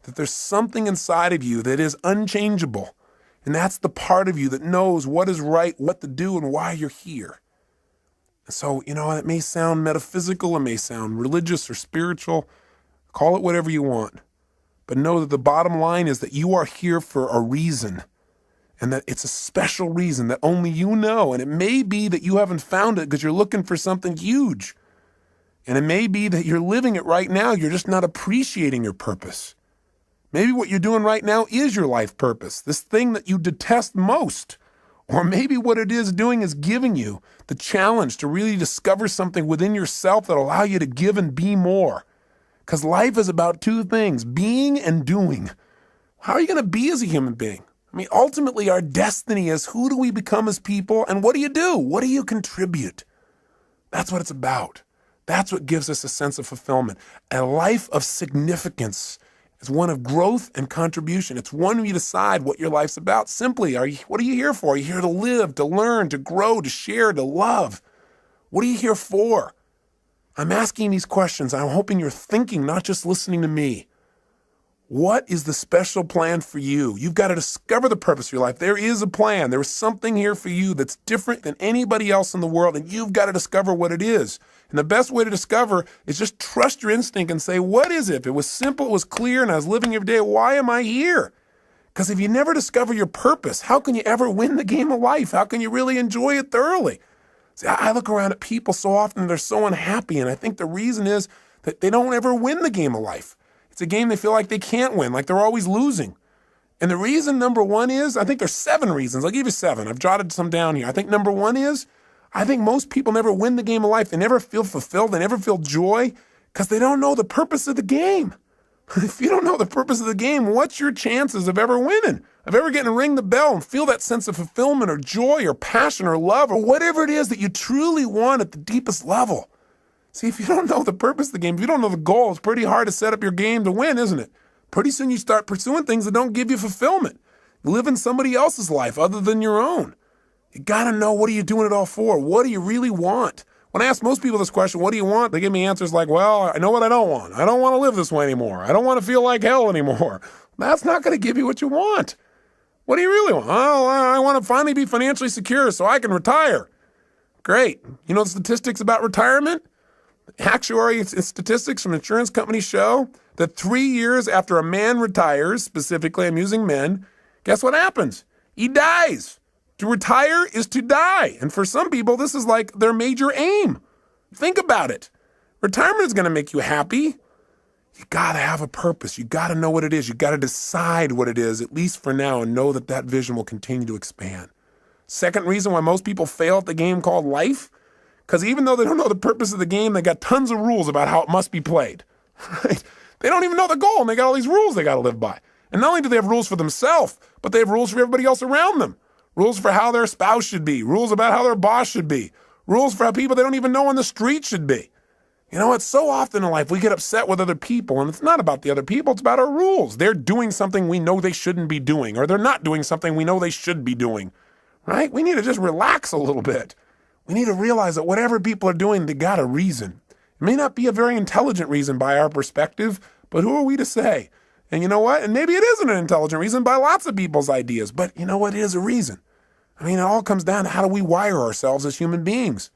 that there's something inside of you that is unchangeable. And that's the part of you that knows what is right, what to do, and why you're here. And so, you know, it may sound metaphysical, it may sound religious or spiritual. Call it whatever you want. But know that the bottom line is that you are here for a reason, and that it's a special reason that only you know. And it may be that you haven't found it because you're looking for something huge. And it may be that you're living it right now. You're just not appreciating your purpose. Maybe what you're doing right now is your life purpose, this thing that you detest most. Or maybe what it is doing is giving you the challenge to really discover something within yourself that allow you to give and be more. Because life is about two things, being and doing. How are you going to be as a human being? I mean, ultimately, our destiny is who do we become as people and what do you do? What do you contribute? That's what it's about. That's what gives us a sense of fulfillment. A life of significance is one of growth and contribution. It's one where you decide what your life's about. Simply, what are you here for? Are you here to live, to learn, to grow, to share, to love? What are you here for? I'm asking these questions. I'm hoping you're thinking, not just listening to me. What is the special plan for you? You've got to discover the purpose of your life. There is a plan. There is something here for you that's different than anybody else in the world, and you've got to discover what it is. And the best way to discover is just trust your instinct and say, what is it? If it was simple, it was clear, and I was living every day, why am I here? Because if you never discover your purpose, how can you ever win the game of life? How can you really enjoy it thoroughly? See, I look around at people so often, they're so unhappy, and I think the reason is that they don't ever win the game of life. It's a game they feel like they can't win, like they're always losing. And the reason, number one, is, I think there's 7 reasons. I'll give you 7. I've jotted some down here. I think number 1 is, I think most people never win the game of life. They never feel fulfilled. They never feel joy because they don't know the purpose of the game. If you don't know the purpose of the game, what's your chances of ever winning? Of ever getting to ring the bell and feel that sense of fulfillment or joy or passion or love or whatever it is that you truly want at the deepest level? See, if you don't know the purpose of the game, if you don't know the goal, it's pretty hard to set up your game to win, isn't it? Pretty soon you start pursuing things that don't give you fulfillment. You live in somebody else's life other than your own. You got to know, what are you doing it all for? What do you really want? When I ask most people this question, what do you want? They give me answers like, well, I know what I don't want. I don't want to live this way anymore. I don't want to feel like hell anymore. That's not going to give you what you want. What do you really want? Oh, I want to finally be financially secure so I can retire. Great. You know the statistics about retirement? Actuary statistics from insurance companies show that 3 years after a man retires, specifically I'm using men, guess what happens? He dies. To retire is to die. And for some people, this is like their major aim. Think about it. Retirement is going to make you happy. You got to have a purpose. You got to know what it is. You got to decide what it is, at least for now, and know that that vision will continue to expand. Second reason why most people fail at the game called life, because even though they don't know the purpose of the game, they got tons of rules about how it must be played. Right? They don't even know the goal, and they got all these rules they got to live by. And not only do they have rules for themselves, but they have rules for everybody else around them. Rules for how their spouse should be. Rules about how their boss should be. Rules for how people they don't even know on the street should be. You know, it's so often in life we get upset with other people, and it's not about the other people, it's about our rules. They're doing something we know they shouldn't be doing, or they're not doing something we know they should be doing, right? We need to just relax a little bit. We need to realize that whatever people are doing, they got a reason. It may not be a very intelligent reason by our perspective, but who are we to say? And you know what? And maybe it isn't an intelligent reason by lots of people's ideas, but you know what? It is a reason. I mean, it all comes down to how do we wire ourselves as human beings.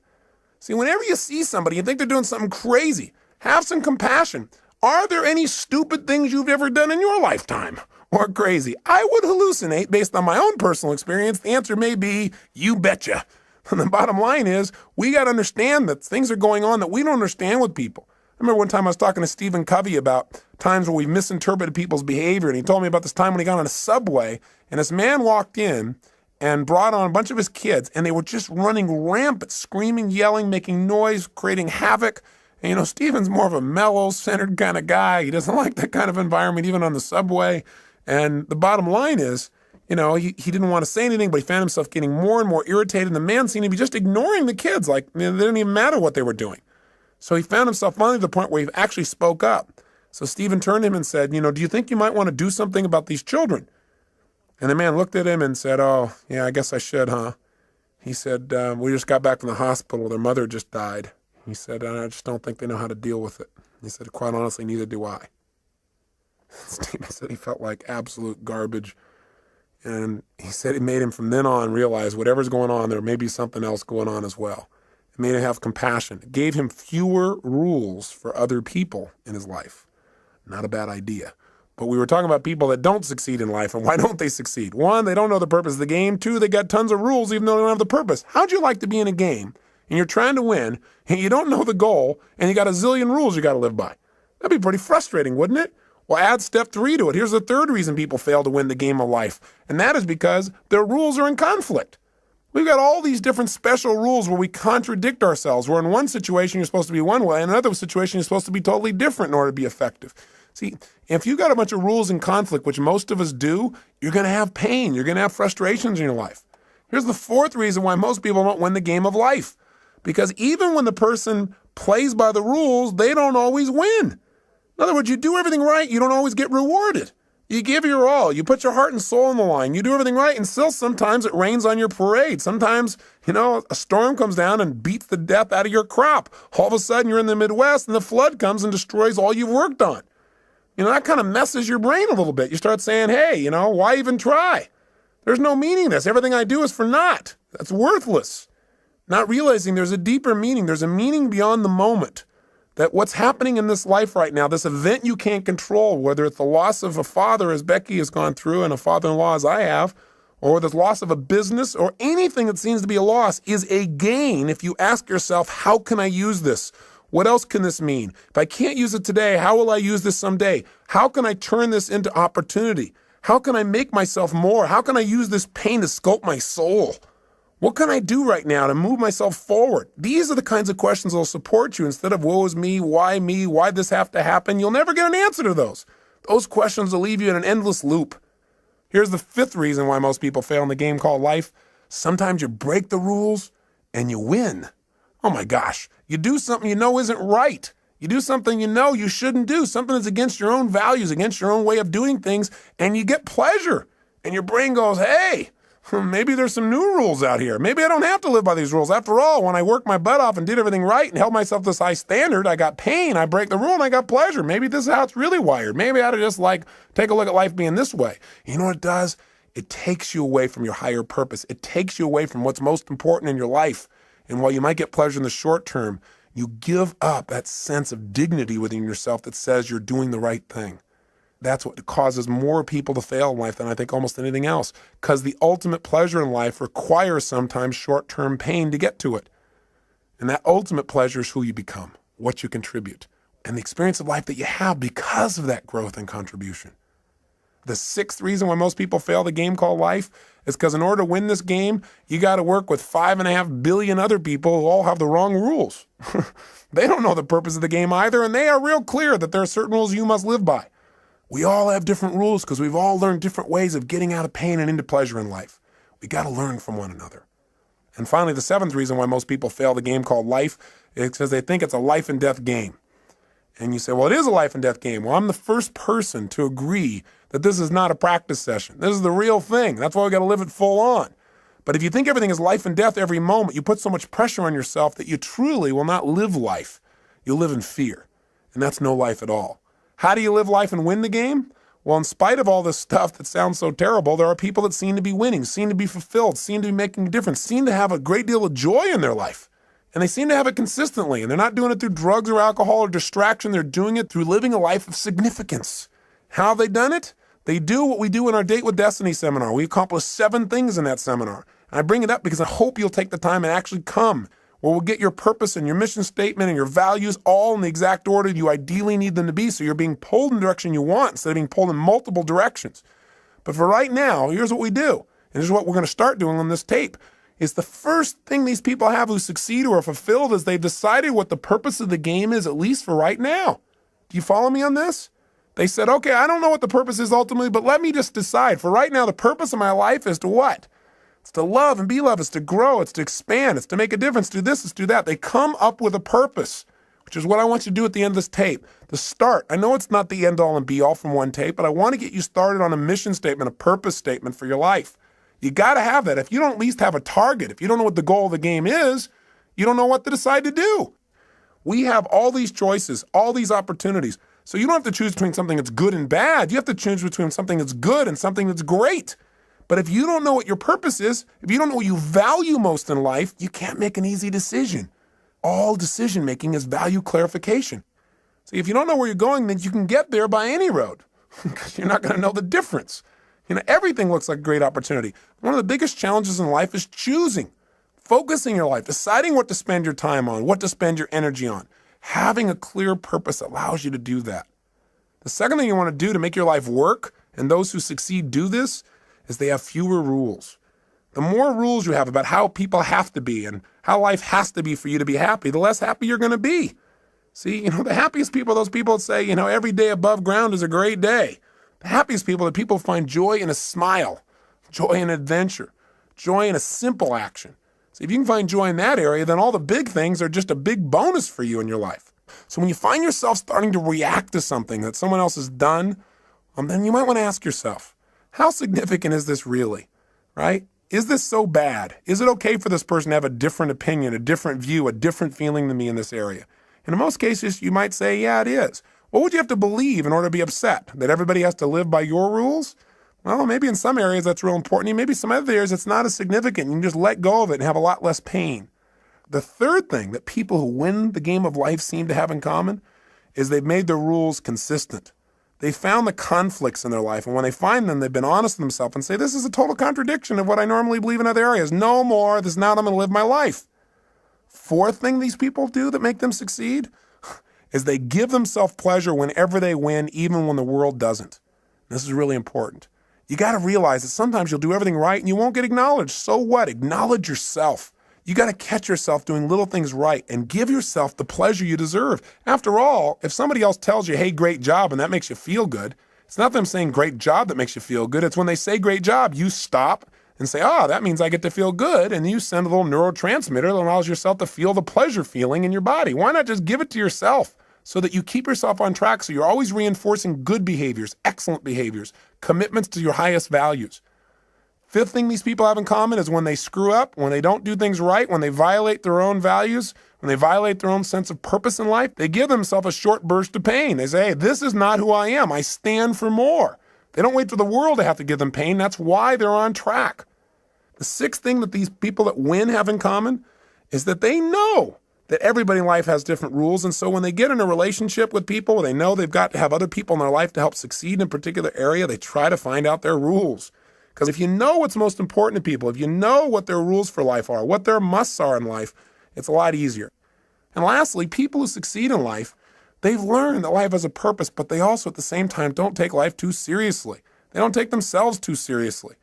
See, whenever you see somebody, you think they're doing something crazy, have some compassion. Are there any stupid things you've ever done in your lifetime or crazy? I would hallucinate based on my own personal experience. The answer may be, you betcha. And the bottom line is, we got to understand that things are going on that we don't understand with people. I remember one time I was talking to Stephen Covey about times where we misinterpreted people's behavior, and he told me about this time when he got on a subway, and this man walked in and brought on a bunch of his kids, and they were just running rampant, screaming, yelling, making noise, creating havoc. And, you know, Stephen's more of a mellow, centered kind of guy. He doesn't like that kind of environment, even on the subway. And the bottom line is, you know, he didn't want to say anything, but he found himself getting more and more irritated. And the man seemed to be just ignoring the kids, like it didn't even matter what they were doing. So he found himself finally to the point where he actually spoke up. So Stephen turned to him and said, you know, do you think you might want to do something about these children? And the man looked at him and said, oh, yeah, I guess I should, huh? He said, we just got back from the hospital. Their mother just died. He said, I just don't think they know how to deal with it. He said, quite honestly, neither do I. Stephen said he felt like absolute garbage. And he said it made him from then on realize whatever's going on, there may be something else going on as well. It made him have compassion. It gave him fewer rules for other people in his life. Not a bad idea. But we were talking about people that don't succeed in life, and why don't they succeed? One, they don't know the purpose of the game. Two, they got tons of rules even though they don't have the purpose. How'd you like to be in a game, and you're trying to win, and you don't know the goal, and you got a zillion rules you got to live by? That'd be pretty frustrating, wouldn't it? Well, add step 3 to it. Here's the third reason people fail to win the game of life, and that is because their rules are in conflict. We've got all these different special rules where we contradict ourselves, where in one situation you're supposed to be one way, and in another situation you're supposed to be totally different in order to be effective. See, if you've got a bunch of rules in conflict, which most of us do, you're going to have pain. You're going to have frustrations in your life. Here's the fourth reason why most people don't win the game of life. Because even when the person plays by the rules, they don't always win. In other words, you do everything right, you don't always get rewarded. You give your all. You put your heart and soul on the line. You do everything right, and still sometimes it rains on your parade. Sometimes, you know, a storm comes down and beats the death out of your crop. All of a sudden, you're in the Midwest, and the flood comes and destroys all you've worked on. You know, that kind of messes your brain a little bit. You start saying, hey, you know, why even try? There's no meaning in this. Everything I do is for naught. That's worthless. Not realizing there's a deeper meaning. There's a meaning beyond the moment. That what's happening in this life right now, this event you can't control, whether it's the loss of a father as Becky has gone through and a father-in-law as I have, or the loss of a business, or anything that seems to be a loss, is a gain if you ask yourself, how can I use this? What else can this mean? If I can't use it today, how will I use this someday? How can I turn this into opportunity? How can I make myself more? How can I use this pain to sculpt my soul? What can I do right now to move myself forward? These are the kinds of questions that will support you instead of woe is me, why this have to happen? You'll never get an answer to those. Those questions will leave you in an endless loop. Here's the fifth reason why most people fail in the game called life. Sometimes you break the rules and you win. Oh my gosh, you do something you know isn't right. You do something you know you shouldn't do, something that's against your own values, against your own way of doing things, and you get pleasure. And your brain goes, hey, maybe there's some new rules out here. Maybe I don't have to live by these rules. After all, when I worked my butt off and did everything right and held myself to this high standard, I got pain, I break the rule, and I got pleasure. Maybe this is how it's really wired. Maybe I ought to just take a look at life being this way. You know what it does? It takes you away from your higher purpose. It takes you away from what's most important in your life. And while you might get pleasure in the short term, you give up that sense of dignity within yourself that says you're doing the right thing. That's what causes more people to fail in life than I think almost anything else. Because the ultimate pleasure in life requires sometimes short-term pain to get to it. And that ultimate pleasure is who you become, what you contribute, and the experience of life that you have because of that growth and contribution. The sixth reason why most people fail the game called life is because in order to win this game, you got to work with 5.5 billion other people who all have the wrong rules. They don't know the purpose of the game either, and they are real clear that there are certain rules you must live by. We all have different rules because we've all learned different ways of getting out of pain and into pleasure in life. We got to learn from one another. And finally, the seventh reason why most people fail the game called life is because they think it's a life and death game. And you say, well, it is a life and death game. Well, I'm the first person to agree that this is not a practice session. This is the real thing. That's why we got to live it full on. But if you think everything is life and death every moment, you put so much pressure on yourself that you truly will not live life. You'll live in fear. And that's no life at all. How do you live life and win the game? Well, in spite of all this stuff that sounds so terrible, there are people that seem to be winning, seem to be fulfilled, seem to be making a difference, seem to have a great deal of joy in their life. And they seem to have it consistently. And they're not doing it through drugs or alcohol or distraction. They're doing it through living a life of significance. How have they done it? They do what we do in our Date with Destiny seminar. We accomplish 7 things in that seminar. And I bring it up because I hope you'll take the time and actually come, where we'll get your purpose and your mission statement and your values all in the exact order you ideally need them to be, so you're being pulled in the direction you want instead of being pulled in multiple directions. But for right now, here's what we do. And this is what we're going to start doing on this tape. Is the first thing these people have who succeed or are fulfilled is they've decided what the purpose of the game is, at least for right now. Do you follow me on this? They said, okay, I don't know what the purpose is ultimately, but let me just decide. For right now, the purpose of my life is to what? It's to love and be loved. It's to grow. It's to expand. It's to make a difference. Do this. It's do that. They come up with a purpose, which is what I want you to do at the end of this tape. To start. I know it's not the end all and be all from one tape, but I want to get you started on a mission statement, a purpose statement for your life. You got to have that. If you don't at least have a target, if you don't know what the goal of the game is, you don't know what to decide to do. We have all these choices, all these opportunities. So you don't have to choose between something that's good and bad. You have to choose between something that's good and something that's great. But if you don't know what your purpose is, if you don't know what you value most in life, you can't make an easy decision. All decision making is value clarification. See, if you don't know where you're going, then you can get there by any road because you're not going to know the difference. You know, everything looks like a great opportunity. One of the biggest challenges in life is choosing, focusing your life, deciding what to spend your time on, what to spend your energy on. Having a clear purpose allows you to do that. The second thing you want to do to make your life work, and those who succeed do this, is they have fewer rules. The more rules you have about how people have to be and how life has to be for you to be happy, the less happy you're going to be. See, the happiest people are those people that say, every day above ground is a great day. The happiest people are the people who find joy in a smile, joy in adventure, joy in a simple action. So if you can find joy in that area, then all the big things are just a big bonus for you in your life. So when you find yourself starting to react to something that someone else has done, then you might want to ask yourself, how significant is this really, right? Is this so bad? Is it okay for this person to have a different opinion, a different view, a different feeling than me in this area? And in most cases, you might say, yeah, it is. What would you have to believe in order to be upset? That everybody has to live by your rules? Well, maybe in some areas that's real important. Maybe some other areas it's not as significant. You can just let go of it and have a lot less pain. The third thing that people who win the game of life seem to have in common is they've made their rules consistent. They found the conflicts in their life, and when they find them, they've been honest with themselves and say, this is a total contradiction of what I normally believe in other areas. No more. This is not how I'm going to live my life. Fourth thing these people do that make them succeed is they give themselves pleasure whenever they win, even when the world doesn't. This is really important. You got to realize that sometimes you'll do everything right and you won't get acknowledged. So what? Acknowledge yourself. You got to catch yourself doing little things right and give yourself the pleasure you deserve. After all, if somebody else tells you, hey, great job, and that makes you feel good, it's not them saying great job that makes you feel good. It's when they say great job, you stop and say, that means I get to feel good. And you send a little neurotransmitter that allows yourself to feel the pleasure feeling in your body. Why not just give it to yourself so that you keep yourself on track, so you're always reinforcing good behaviors, excellent behaviors, commitments to your highest values. Fifth thing these people have in common is when they screw up, when they don't do things right, when they violate their own values, when they violate their own sense of purpose in life, they give themselves a short burst of pain. They say, hey, this is not who I am. I stand for more. They don't wait for the world to have to give them pain. That's why they're on track. The sixth thing that these people that win have in common is that they know that everybody in life has different rules. And so when they get in a relationship with people, they know they've got to have other people in their life to help succeed in a particular area. They try to find out their rules. Because if you know what's most important to people, if you know what their rules for life are, what their musts are in life, it's a lot easier. And lastly, people who succeed in life, they've learned that life has a purpose, but they also at the same time don't take life too seriously. They don't take themselves too seriously.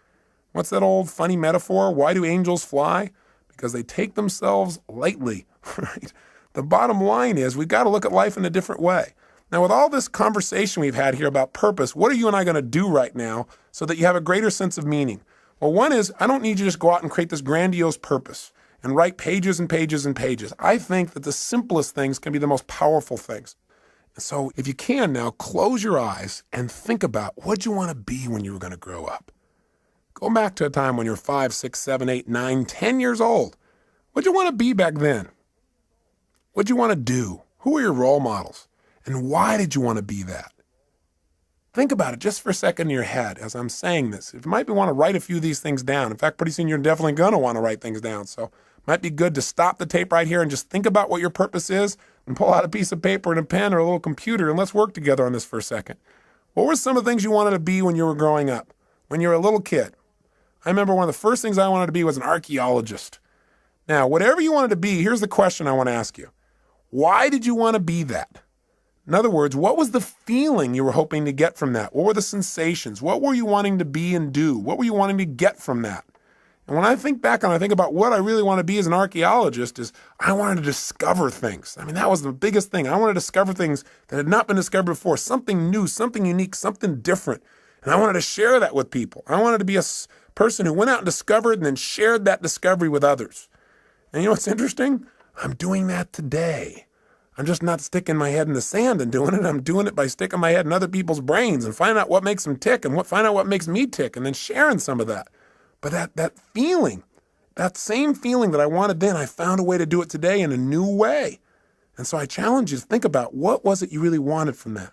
What's that old funny metaphor? Why do angels fly? Because they take themselves lightly, right? The bottom line is we've got to look at life in a different way. Now, with all this conversation we've had here about purpose, what are you and I going to do right now so that you have a greater sense of meaning? Well, one is I don't need you to just go out and create this grandiose purpose. and write pages and pages and pages. I think that the simplest things can be the most powerful things. So if you can now, close your eyes and think about what you want to be when you were going to grow up. Go back to a time when you're 5, 6, 7, 8, 9, 10 years old. What'd you want to be back then? What'd you want to do? Who were your role models? And why did you want to be that? Think about it just for a second in your head as I'm saying this. You might want to write a few of these things down. In fact, pretty soon you're definitely going to want to write things down. So it might be good to stop the tape right here and just think about what your purpose is and pull out a piece of paper and a pen or a little computer and let's work together on this for a second. What were some of the things you wanted to be when you were growing up, when you were a little kid? I remember one of the first things I wanted to be was an archaeologist. Now, whatever you wanted to be, here's the question I want to ask you. Why did you want to be that? In other words, what was the feeling you were hoping to get from that? What were the sensations? What were you wanting to be and do? What were you wanting to get from that? And when I think back and I think about what I really want to be as an archaeologist is I wanted to discover things. I mean, that was the biggest thing. I wanted to discover things that had not been discovered before, something new, something unique, something different. And I wanted to share that with people. I wanted to be a person who went out and discovered and then shared that discovery with others. And you know what's interesting? I'm doing that today. I'm just not sticking my head in the sand and doing it. I'm doing it by sticking my head in other people's brains and finding out what makes them tick and find out what makes me tick and then sharing some of that. But that feeling, that same feeling that I wanted then, I found a way to do it today in a new way. And so I challenge you to think about what was it you really wanted from that.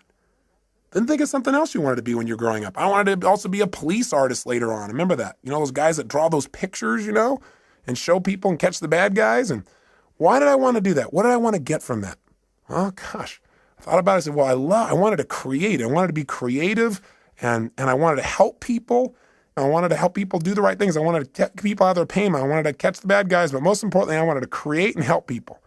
Then think of something else you wanted to be when you're growing up. I wanted to also be a police artist later on. Remember that? You know, those guys that draw those pictures, you know, and show people and catch the bad guys. And why did I want to do that? What did I want to get from that? Oh, gosh. I thought about it. I said, well, I wanted to create. I wanted to be creative, and I wanted to help people. I wanted to help people do the right things. I wanted to get people out of their pain. I wanted to catch the bad guys. But most importantly, I wanted to create and help people.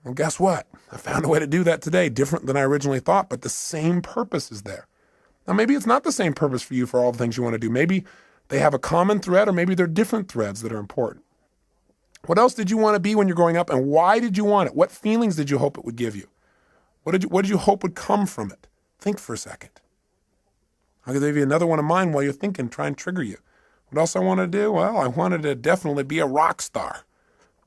Well, guess what? I found a way to do that today, different than I originally thought, but the same purpose is there. Now, maybe it's not the same purpose for you for all the things you want to do. Maybe they have a common thread, or maybe they're different threads that are important. What else did you want to be when you're growing up, and why did you want it? What feelings did you hope it would give you? What did you hope would come from it? Think for a second. I'll give you another one of mine while you're thinking, try and trigger you. What else I wanted to do? Well, I wanted to definitely be a rock star.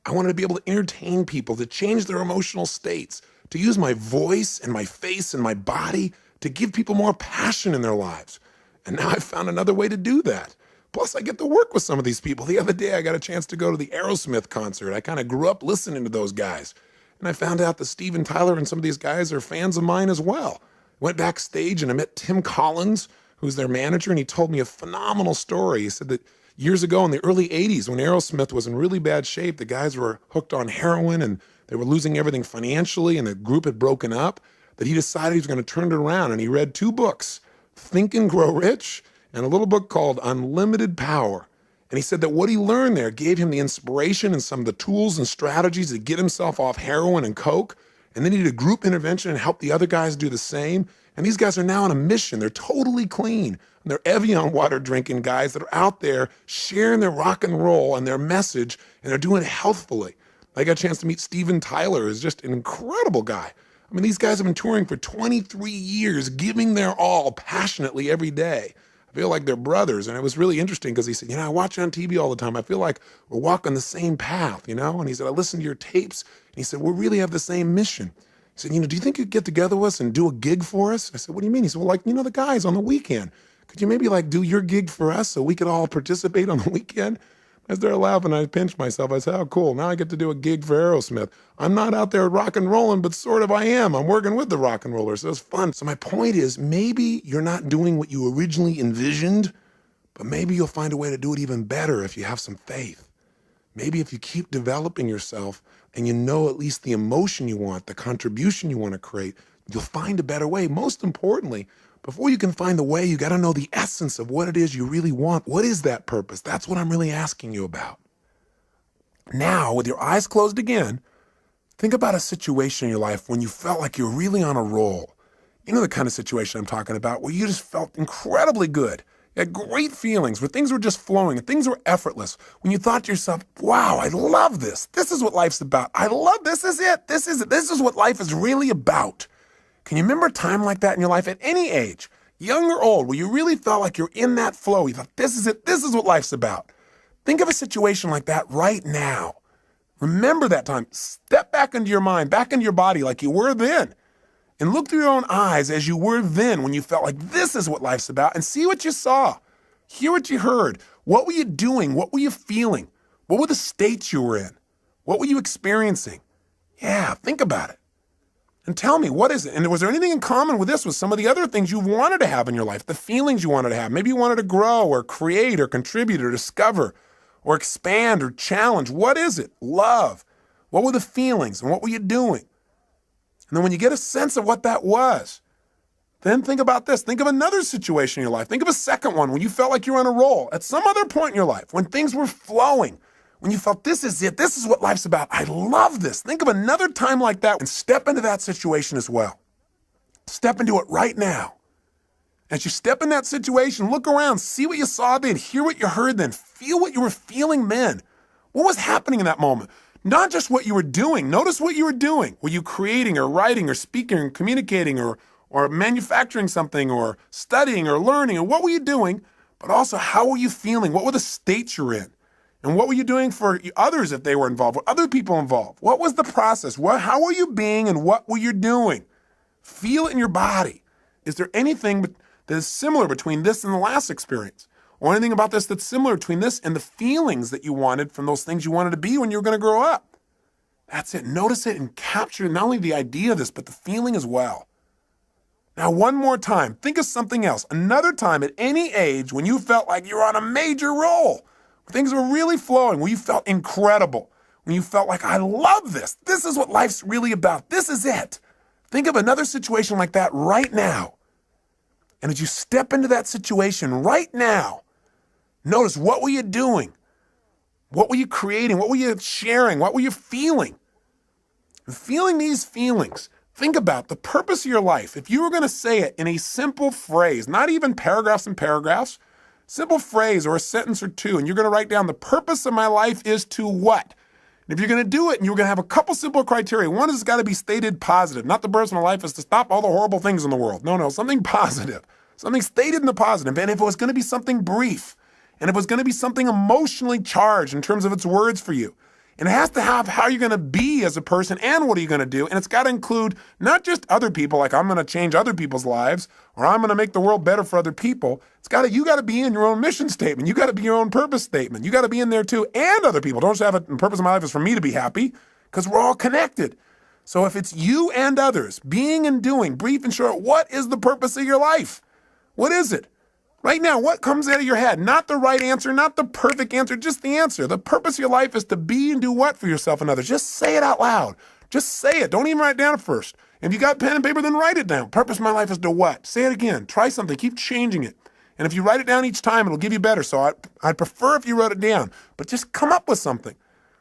I wanted to be able to entertain people, to change their emotional states, to use my voice and my face and my body to give people more passion in their lives. And now I've found another way to do that. Plus, I get to work with some of these people. The other day, I got a chance to go to the Aerosmith concert. I kind of grew up listening to those guys. And I found out that Steven Tyler and some of these guys are fans of mine as well. Went backstage and I met Tim Collins, who's their manager, and he told me a phenomenal story. He said that years ago in the early 80s, when Aerosmith was in really bad shape, the guys were hooked on heroin and they were losing everything financially and the group had broken up, that he decided he was going to turn it around. And he read 2 books, Think and Grow Rich and a little book called Unlimited Power. And he said that what he learned there gave him the inspiration and some of the tools and strategies to get himself off heroin and coke. And then he did a group intervention and helped the other guys do the same. And these guys are now on a mission. They're totally clean. And they're Evian water drinking guys that are out there sharing their rock and roll and their message, and they're doing it healthfully. I got a chance to meet Steven Tyler, who's just an incredible guy. I mean, these guys have been touring for 23 years, giving their all passionately every day. I feel like they're brothers. And it was really interesting because he said, I watch you on TV all the time. I feel like we're walking the same path, And he said, I listen to your tapes. And he said, we really have the same mission. He said, do you think you'd get together with us and do a gig for us? I said, what do you mean? He said, well, the guys on the weekend. Could you maybe do your gig for us so we could all participate on the weekend? I started laughing. I pinched myself. I said, oh, cool. Now I get to do a gig for Aerosmith. I'm not out there rock and rolling, but sort of I am. I'm working with the rock and rollers. So it's fun. So my point is, maybe you're not doing what you originally envisioned, but maybe you'll find a way to do it even better if you have some faith. Maybe if you keep developing yourself and you know at least the emotion you want, the contribution you want to create, you'll find a better way. Most importantly, before you can find the way, you got to know the essence of what it is you really want. What is that purpose? That's what I'm really asking you about. Now, with your eyes closed again, think about a situation in your life when you felt like you're really on a roll. You know the kind of situation I'm talking about where you just felt incredibly good. You had great feelings, where things were just flowing and things were effortless. When you thought to yourself, wow, I love this. This is what life's about. I love this. This is it. This is it. This is what life is really about. Can you remember a time like that in your life at any age, young or old, where you really felt like you're in that flow? You thought, this is it. This is what life's about. Think of a situation like that right now. Remember that time. Step back into your mind, back into your body like you were then. And look through your own eyes as you were then when you felt like this is what life's about, and see what you saw. Hear what you heard. What were you doing? What were you feeling? What were the states you were in? What were you experiencing? Yeah, think about it. And tell me, what is it? And was there anything in common with this, with some of the other things you wanted to have in your life, the feelings you wanted to have? Maybe you wanted to grow or create or contribute or discover or expand or challenge. What is it? Love. What were the feelings and what were you doing? And then when you get a sense of what that was, then think about this. Think of another situation in your life. Think of a second one when you felt like you were on a roll at some other point in your life, when things were flowing, when you felt this is it, this is what life's about. I love this. Think of another time like that and step into that situation as well. Step into it right now. As you step in that situation, look around, see what you saw then, hear what you heard then, feel what you were feeling then. What was happening in that moment? Not just what you were doing. Notice what you were doing. Were you creating or writing or speaking or communicating or manufacturing something or studying or learning, or what were you doing? But also, how were you feeling? What were the states you're in? And what were you doing for others if they were involved? Were other people involved? What was the process? How were you being and what were you doing? Feel it in your body. Is there anything that is similar between this and the last experience? Or anything about this that's similar between this and the feelings that you wanted from those things you wanted to be when you were going to grow up? That's it. Notice it and capture not only the idea of this, but the feeling as well. Now, one more time, think of something else. Another time at any age when you felt like you were on a major roll. Things were really flowing, when you felt incredible, when you felt like, I love this. This is what life's really about. This is it. Think of another situation like that right now. And as you step into that situation right now, notice, what were you doing? What were you creating? What were you sharing? What were you feeling? And feeling these feelings, think about the purpose of your life. If you were going to say it in a simple phrase, not even paragraphs and paragraphs, simple phrase or a sentence or two, and you're going to write down the purpose of my life is to what? And if you're going to do it and you're going to have a couple simple criteria, one is it's got to be stated positive. Not the purpose of my life is to stop all the horrible things in the world. No, something positive. Something stated in the positive. And if it was going to be something brief, and if it was going to be something emotionally charged in terms of its words for you, and it has to have how you're going to be as a person and what are you going to do. And it's got to include not just other people, like I'm going to change other people's lives or I'm going to make the world better for other people. You got to be in your own mission statement. You got to be your own purpose statement. You got to be in there too, and other people. Don't just have it, the purpose of my life is for me to be happy, because we're all connected. So if it's you and others, being and doing, brief and short, what is the purpose of your life? What is it? Right now, what comes out of your head? Not the right answer, not the perfect answer, just the answer. The purpose of your life is to be and do what for yourself and others? Just say it out loud. Just say it. Don't even write it down at first. If you got pen and paper, then write it down. Purpose of my life is to what? Say it again. Try something. Keep changing it. And if you write it down each time, it'll give you better. So I'd prefer if you wrote it down. But just come up with something.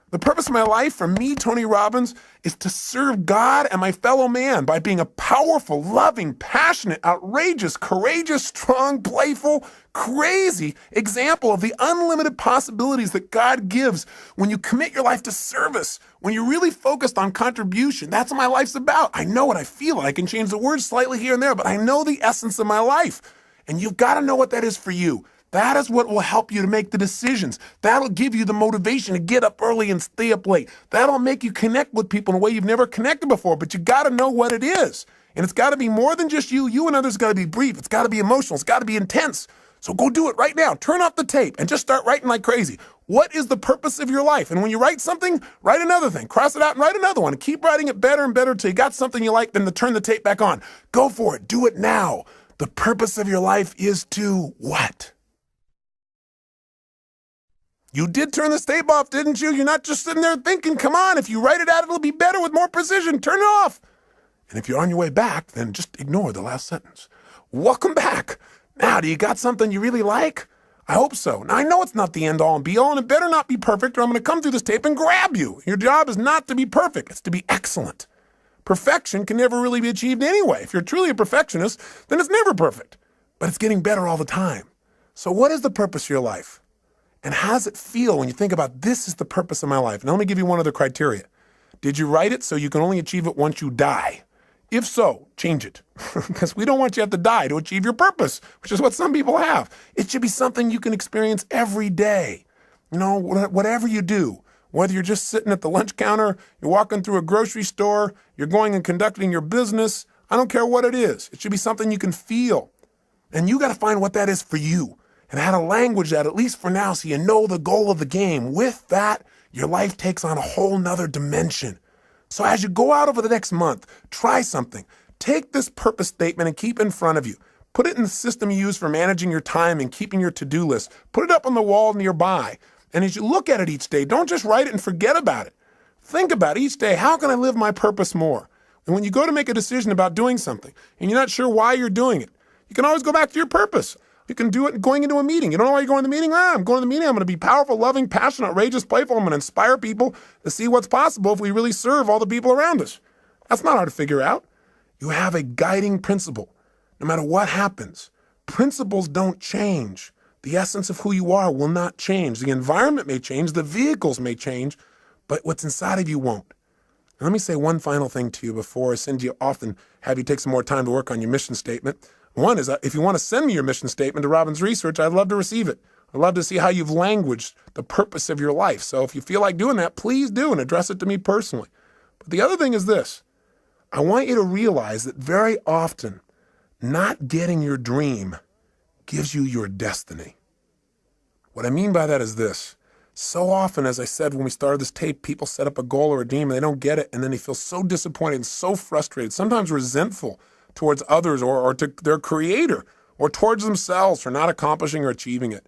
The purpose of my life, for me, Tony Robbins, is to serve God and my fellow man by being a powerful, loving, passionate, outrageous, courageous, strong, playful, crazy example of the unlimited possibilities that God gives when you commit your life to service, when you're really focused on contribution. That's what my life's about. I know what I feel. I can change the words slightly here and there, but I know the essence of my life. And you've got to know what that is for you. That is what will help you to make the decisions. That'll give you the motivation to get up early and stay up late. That'll make you connect with people in a way you've never connected before, but you got to know what it is. And it's got to be more than just you. You and others got to be brief. It's got to be emotional. It's got to be intense. So go do it right now. Turn off the tape and just start writing like crazy. What is the purpose of your life? And when you write something, write another thing. Cross it out and write another one. And keep writing it better and better until you got something you like, then to turn the tape back on. Go for it. Do it now. The purpose of your life is to what? You did turn the tape off, didn't you? You're not just sitting there thinking, come on, if you write it out, it'll be better with more precision. Turn it off. And if you're on your way back, then just ignore the last sentence. Welcome back. Now, do you got something you really like? I hope so. Now, I know it's not the end all and be all, and it better not be perfect, or I'm going to come through this tape and grab you. Your job is not to be perfect. It's to be excellent. Perfection can never really be achieved anyway. If you're truly a perfectionist, then it's never perfect. But it's getting better all the time. So what is the purpose of your life? And how does it feel when you think about this is the purpose of my life? And let me give you one other criteria. Did you write it so you can only achieve it once you die? If so, change it. Because we don't want you to have to die to achieve your purpose, which is what some people have. It should be something you can experience every day. You know, whatever you do, Whether you're just sitting at the lunch counter, you're walking through a grocery store, you're going and conducting your business, I don't care what it is. It should be something you can feel. And you got to find what that is for you and how to language that, at least for now, so you know the goal of the game. With that, your life takes on a whole nother dimension. So as you go out over the next month, try something. Take this purpose statement and keep it in front of you. Put it in the system you use for managing your time and keeping your to-do list. Put it up on the wall nearby. And as you look at it each day, don't just write it and forget about it. Think about each day, how can I live my purpose more? And when you go to make a decision about doing something and you're not sure why you're doing it, you can always go back to your purpose. You can do it going into a meeting. You don't know why you're going to the meeting? I'm going to the meeting. I'm going to be powerful, loving, passionate, outrageous, playful. I'm going to inspire people to see what's possible if we really serve all the people around us. That's not hard to figure out. You have a guiding principle. No matter what happens, principles don't change. The essence of who you are will not change. The environment may change. The vehicles may change. But what's inside of you won't. Let me say one final thing to you before I send you off and have you take some more time to work on your mission statement. One is, if you want to send me your mission statement to Robbins Research, I'd love to receive it. I'd love to see how you've languaged the purpose of your life. So if you feel like doing that, please do and address it to me personally. But the other thing is this. I want you to realize that very often, not getting your dream gives you your destiny. What I mean by that is this. So often, as I said when we started this tape, people set up a goal or a dream and they don't get it, and then they feel so disappointed and so frustrated, sometimes resentful towards others or to their creator or towards themselves for not accomplishing or achieving it.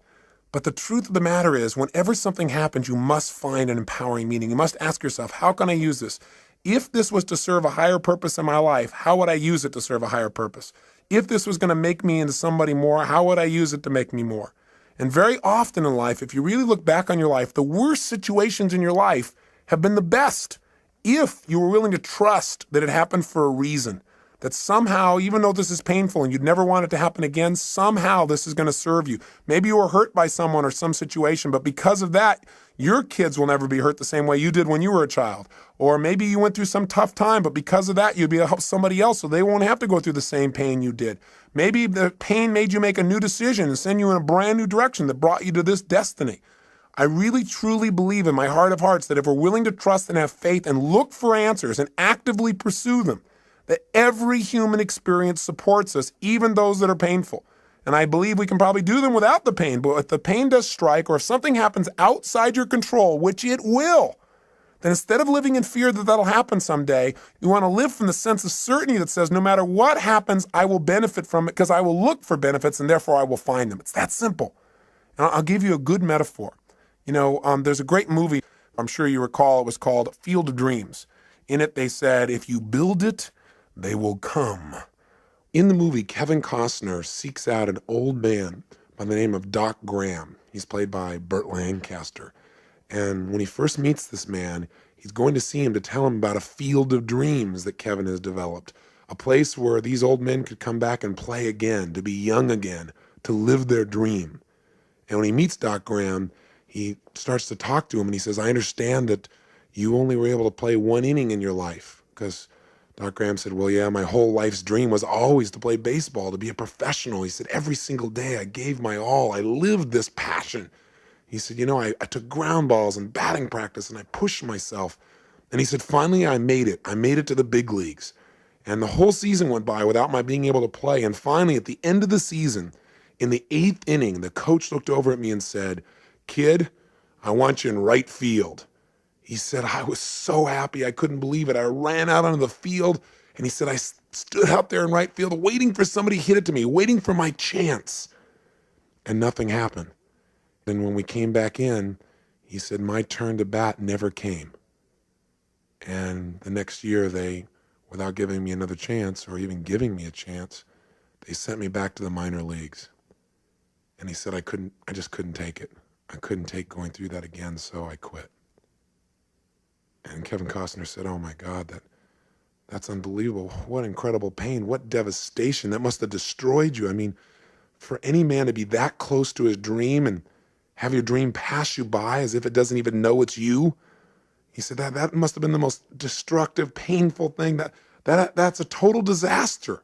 But the truth of the matter is, whenever something happens, you must find an empowering meaning. You must ask yourself, how can I use this? If this was to serve a higher purpose in my life, how would I use it to serve a higher purpose? If this was going to make me into somebody more, how would I use it to make me more? And very often in life, if you really look back on your life, the worst situations in your life have been the best if you were willing to trust that it happened for a reason. That somehow, even though this is painful and you'd never want it to happen again, somehow this is going to serve you. Maybe you were hurt by someone or some situation, but because of that, your kids will never be hurt the same way you did when you were a child. Or maybe you went through some tough time, but because of that, you'd be able to help somebody else so they won't have to go through the same pain you did. Maybe the pain made you make a new decision and send you in a brand new direction that brought you to this destiny. I really, truly believe in my heart of hearts that if we're willing to trust and have faith and look for answers and actively pursue them, that every human experience supports us, even those that are painful. And I believe we can probably do them without the pain, but if the pain does strike or if something happens outside your control, which it will, then instead of living in fear that that'll happen someday, you want to live from the sense of certainty that says no matter what happens, I will benefit from it because I will look for benefits and therefore I will find them. It's that simple. And I'll give you a good metaphor. There's a great movie, I'm sure you recall, it was called Field of Dreams. In it, they said, if you build it, they will come. In the movie, Kevin Costner seeks out an old man by the name of Doc Graham. He's played by Burt Lancaster. And when he first meets this man, he's going to see him to tell him about a field of dreams that Kevin has developed, a place where these old men could come back and play again, to be young again, to live their dream. And when he meets Doc Graham, he starts to talk to him and he says, I understand that you only were able to play one inning in your life because Doc Graham said, well, yeah, my whole life's dream was always to play baseball, to be a professional. He said, every single day I gave my all. I lived this passion. He said, I took ground balls and batting practice and I pushed myself. And he said, finally, I made it. I made it to the big leagues. And the whole season went by without my being able to play. And finally, at the end of the season, in the 8th inning, the coach looked over at me and said, kid, I want you in right field. He said, I was so happy. I couldn't believe it. I ran out onto the field, and he said, I stood out there in right field waiting for somebody to hit it to me, waiting for my chance. And nothing happened. Then when we came back in, he said, my turn to bat never came. And the next year, they, without giving me another chance or even giving me a chance, they sent me back to the minor leagues. And he said, I just couldn't take it. I couldn't take going through that again, so I quit. And Kevin Costner said, oh my God, that's unbelievable. What incredible pain, what devastation. That must have destroyed you. I mean, for any man to be that close to his dream and have your dream pass you by as if it doesn't even know it's you. He said that must have been the most destructive, painful thing. That's a total disaster.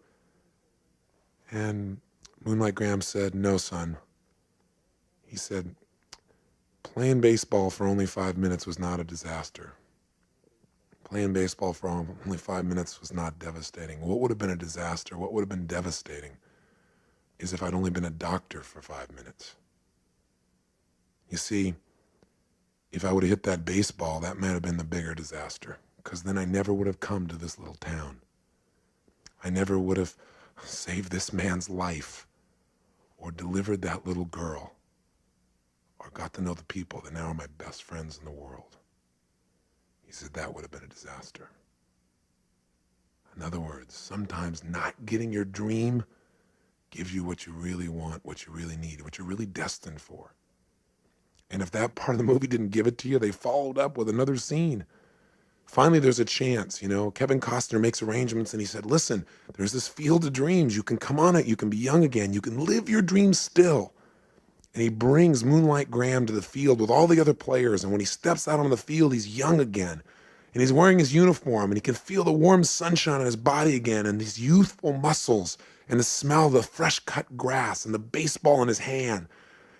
And Moonlight Graham said, no, son. He said, Playing baseball for only 5 minutes was not a disaster. Playing baseball for only 5 minutes was not devastating. What would have been a disaster, what would have been devastating, is if I'd only been a doctor for 5 minutes. You see, if I would have hit that baseball, that might have been the bigger disaster, because then I never would have come to this little town. I never would have saved this man's life, or delivered that little girl, or got to know the people that now are my best friends in the world. He said that would have been a disaster. In other words, sometimes not getting your dream gives you what you really want, what you really need, what you're really destined for. And if that part of the movie didn't give it to you, they followed up with another scene. Finally, there's a chance, Kevin Costner makes arrangements and he said, listen, there's this field of dreams. You can come on it. You can be young again. You can live your dreams still. And he brings Moonlight Graham to the field with all the other players. And when he steps out on the field, he's young again. And he's wearing his uniform and he can feel the warm sunshine on his body again and his youthful muscles and the smell of the fresh cut grass and the baseball in his hand.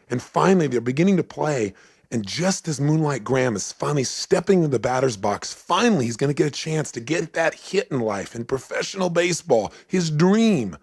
And finally, they're beginning to play. And just as Moonlight Graham is finally stepping into the batter's box, finally he's going to get a chance to get that hit in life, in professional baseball, his dream.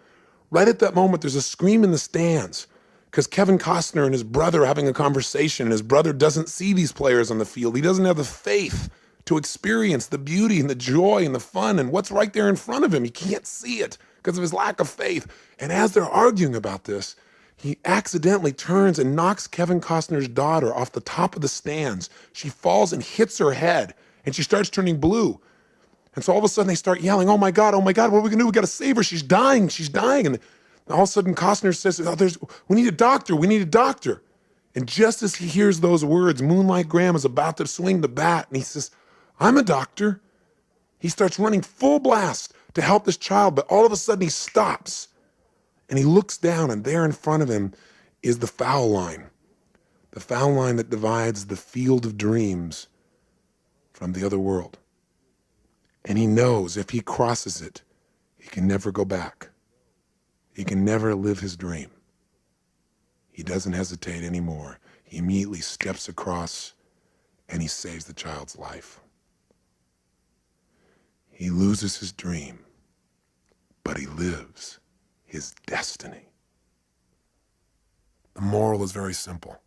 Right at that moment, there's a scream in the stands because Kevin Costner and his brother are having a conversation, and his brother doesn't see these players on the field. He doesn't have the faith to experience the beauty and the joy and the fun and what's right there in front of him. He can't see it because of his lack of faith. And as they're arguing about this, he accidentally turns and knocks Kevin Costner's daughter off the top of the stands. She falls and hits her head, and she starts turning blue. And so all of a sudden they start yelling, oh my God, what are we gonna do? We gotta save her, she's dying. And all of a sudden Costner says, we need a doctor. And just as he hears those words, Moonlight Graham is about to swing the bat, and he says, I'm a doctor. He starts running full blast to help this child, but all of a sudden he stops. And he looks down, and there in front of him is the foul line that divides the field of dreams from the other world. And he knows if he crosses it, he can never go back. He can never live his dream. He doesn't hesitate anymore. He immediately steps across, and he saves the child's life. He loses his dream, but he lives his destiny. The moral is very simple.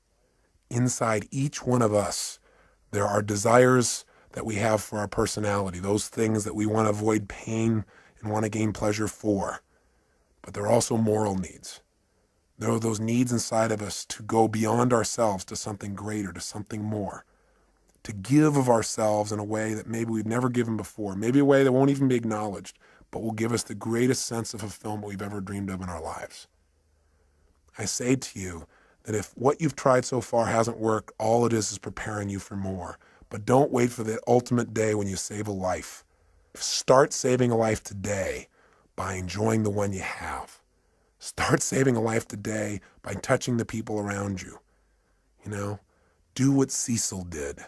Inside each one of us, there are desires that we have for our personality, those things that we want to avoid pain and want to gain pleasure for. But there are also moral needs. There are those needs inside of us to go beyond ourselves to something greater, to something more, to give of ourselves in a way that maybe we've never given before, maybe a way that won't even be acknowledged, but will give us the greatest sense of fulfillment we've ever dreamed of in our lives. I say to you that if what you've tried so far hasn't worked, all it is preparing you for more. But don't wait for the ultimate day when you save a life. Start saving a life today by enjoying the one you have. Start saving a life today by touching the people around you. Do what Cecil did.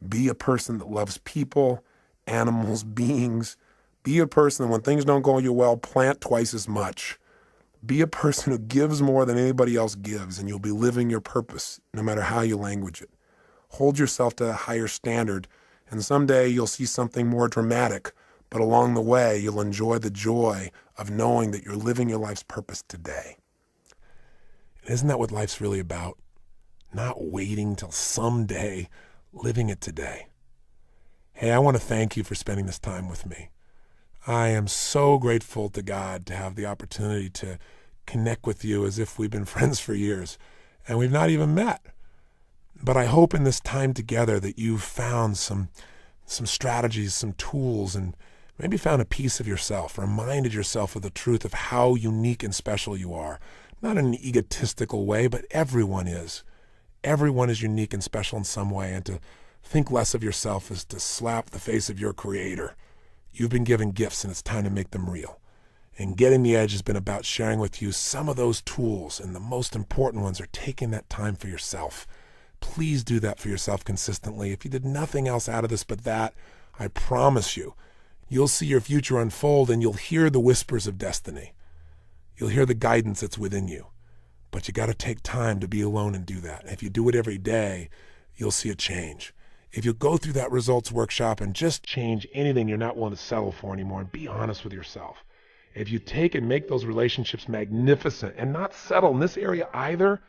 Be a person that loves people, animals, beings. Be a person that when things don't go well, plant twice as much. Be a person who gives more than anybody else gives, and you'll be living your purpose no matter how you language it. Hold yourself to a higher standard, and someday you'll see something more dramatic, but along the way, you'll enjoy the joy of knowing that you're living your life's purpose today. And isn't that what life's really about? Not waiting till someday, living it today. Hey, I want to thank you for spending this time with me. I am so grateful to God to have the opportunity to connect with you as if we've been friends for years, and we've not even met. But I hope in this time together that you've found some strategies, some tools, and maybe found a piece of yourself, reminded yourself of the truth of how unique and special you are. Not in an egotistical way, but everyone is. Everyone is unique and special in some way, and to think less of yourself is to slap the face of your Creator. You've been given gifts, and it's time to make them real. And Getting the Edge has been about sharing with you some of those tools, and the most important ones are taking that time for yourself. Please do that for yourself consistently. If you did nothing else out of this but that, I promise you, you'll see your future unfold, and you'll hear the whispers of destiny. You'll hear the guidance that's within you. But you got to take time to be alone and do that. And if you do it every day, you'll see a change. If you go through that results workshop and just change anything you're not willing to settle for anymore and be honest with yourself. If you take and make those relationships magnificent and not settle in this area either,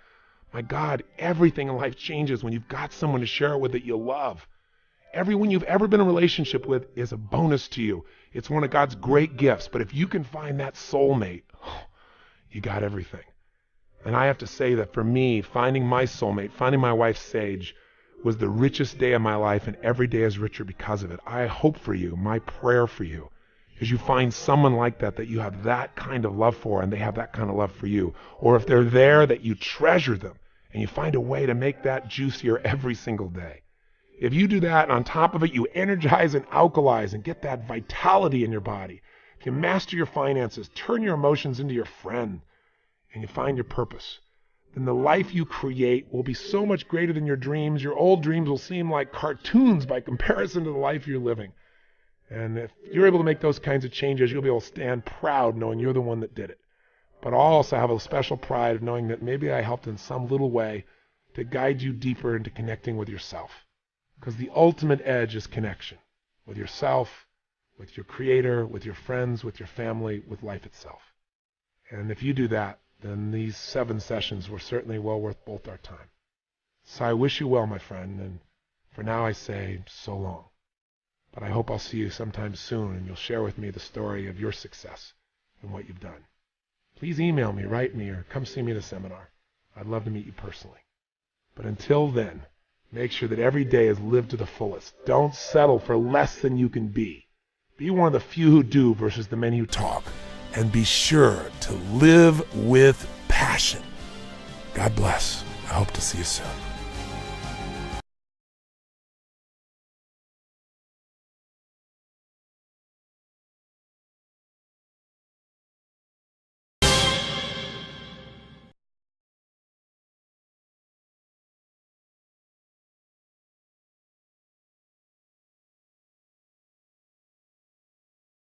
my God, everything in life changes when you've got someone to share it with that you love. Everyone you've ever been in a relationship with is a bonus to you. It's one of God's great gifts. But if you can find that soulmate, you got everything. And I have to say that for me, finding my soulmate, finding my wife Sage, was the richest day of my life, and every day is richer because of it. I hope for you, my prayer for you, is you find someone like that you have that kind of love for, and they have that kind of love for you. Or if they're there, that you treasure them, and you find a way to make that juicier every single day. If you do that, and on top of it, you energize and alkalize and get that vitality in your body. If you master your finances, turn your emotions into your friend, and you find your purpose, then the life you create will be so much greater than your dreams. Your old dreams will seem like cartoons by comparison to the life you're living. And if you're able to make those kinds of changes, you'll be able to stand proud knowing you're the one that did it. But I'll also have a special pride of knowing that maybe I helped in some little way to guide you deeper into connecting with yourself. Because the ultimate edge is connection with yourself, with your creator, with your friends, with your family, with life itself. And if you do that, then these 7 sessions were certainly well worth both our time. So I wish you well, my friend, and for now I say so long. But I hope I'll see you sometime soon, and you'll share with me the story of your success and what you've done. Please email me, write me, or come see me at a seminar. I'd love to meet you personally. But until then, make sure that every day is lived to the fullest. Don't settle for less than you can be. Be one of the few who do versus the many who talk. And be sure to live with passion. God bless. I hope to see you soon.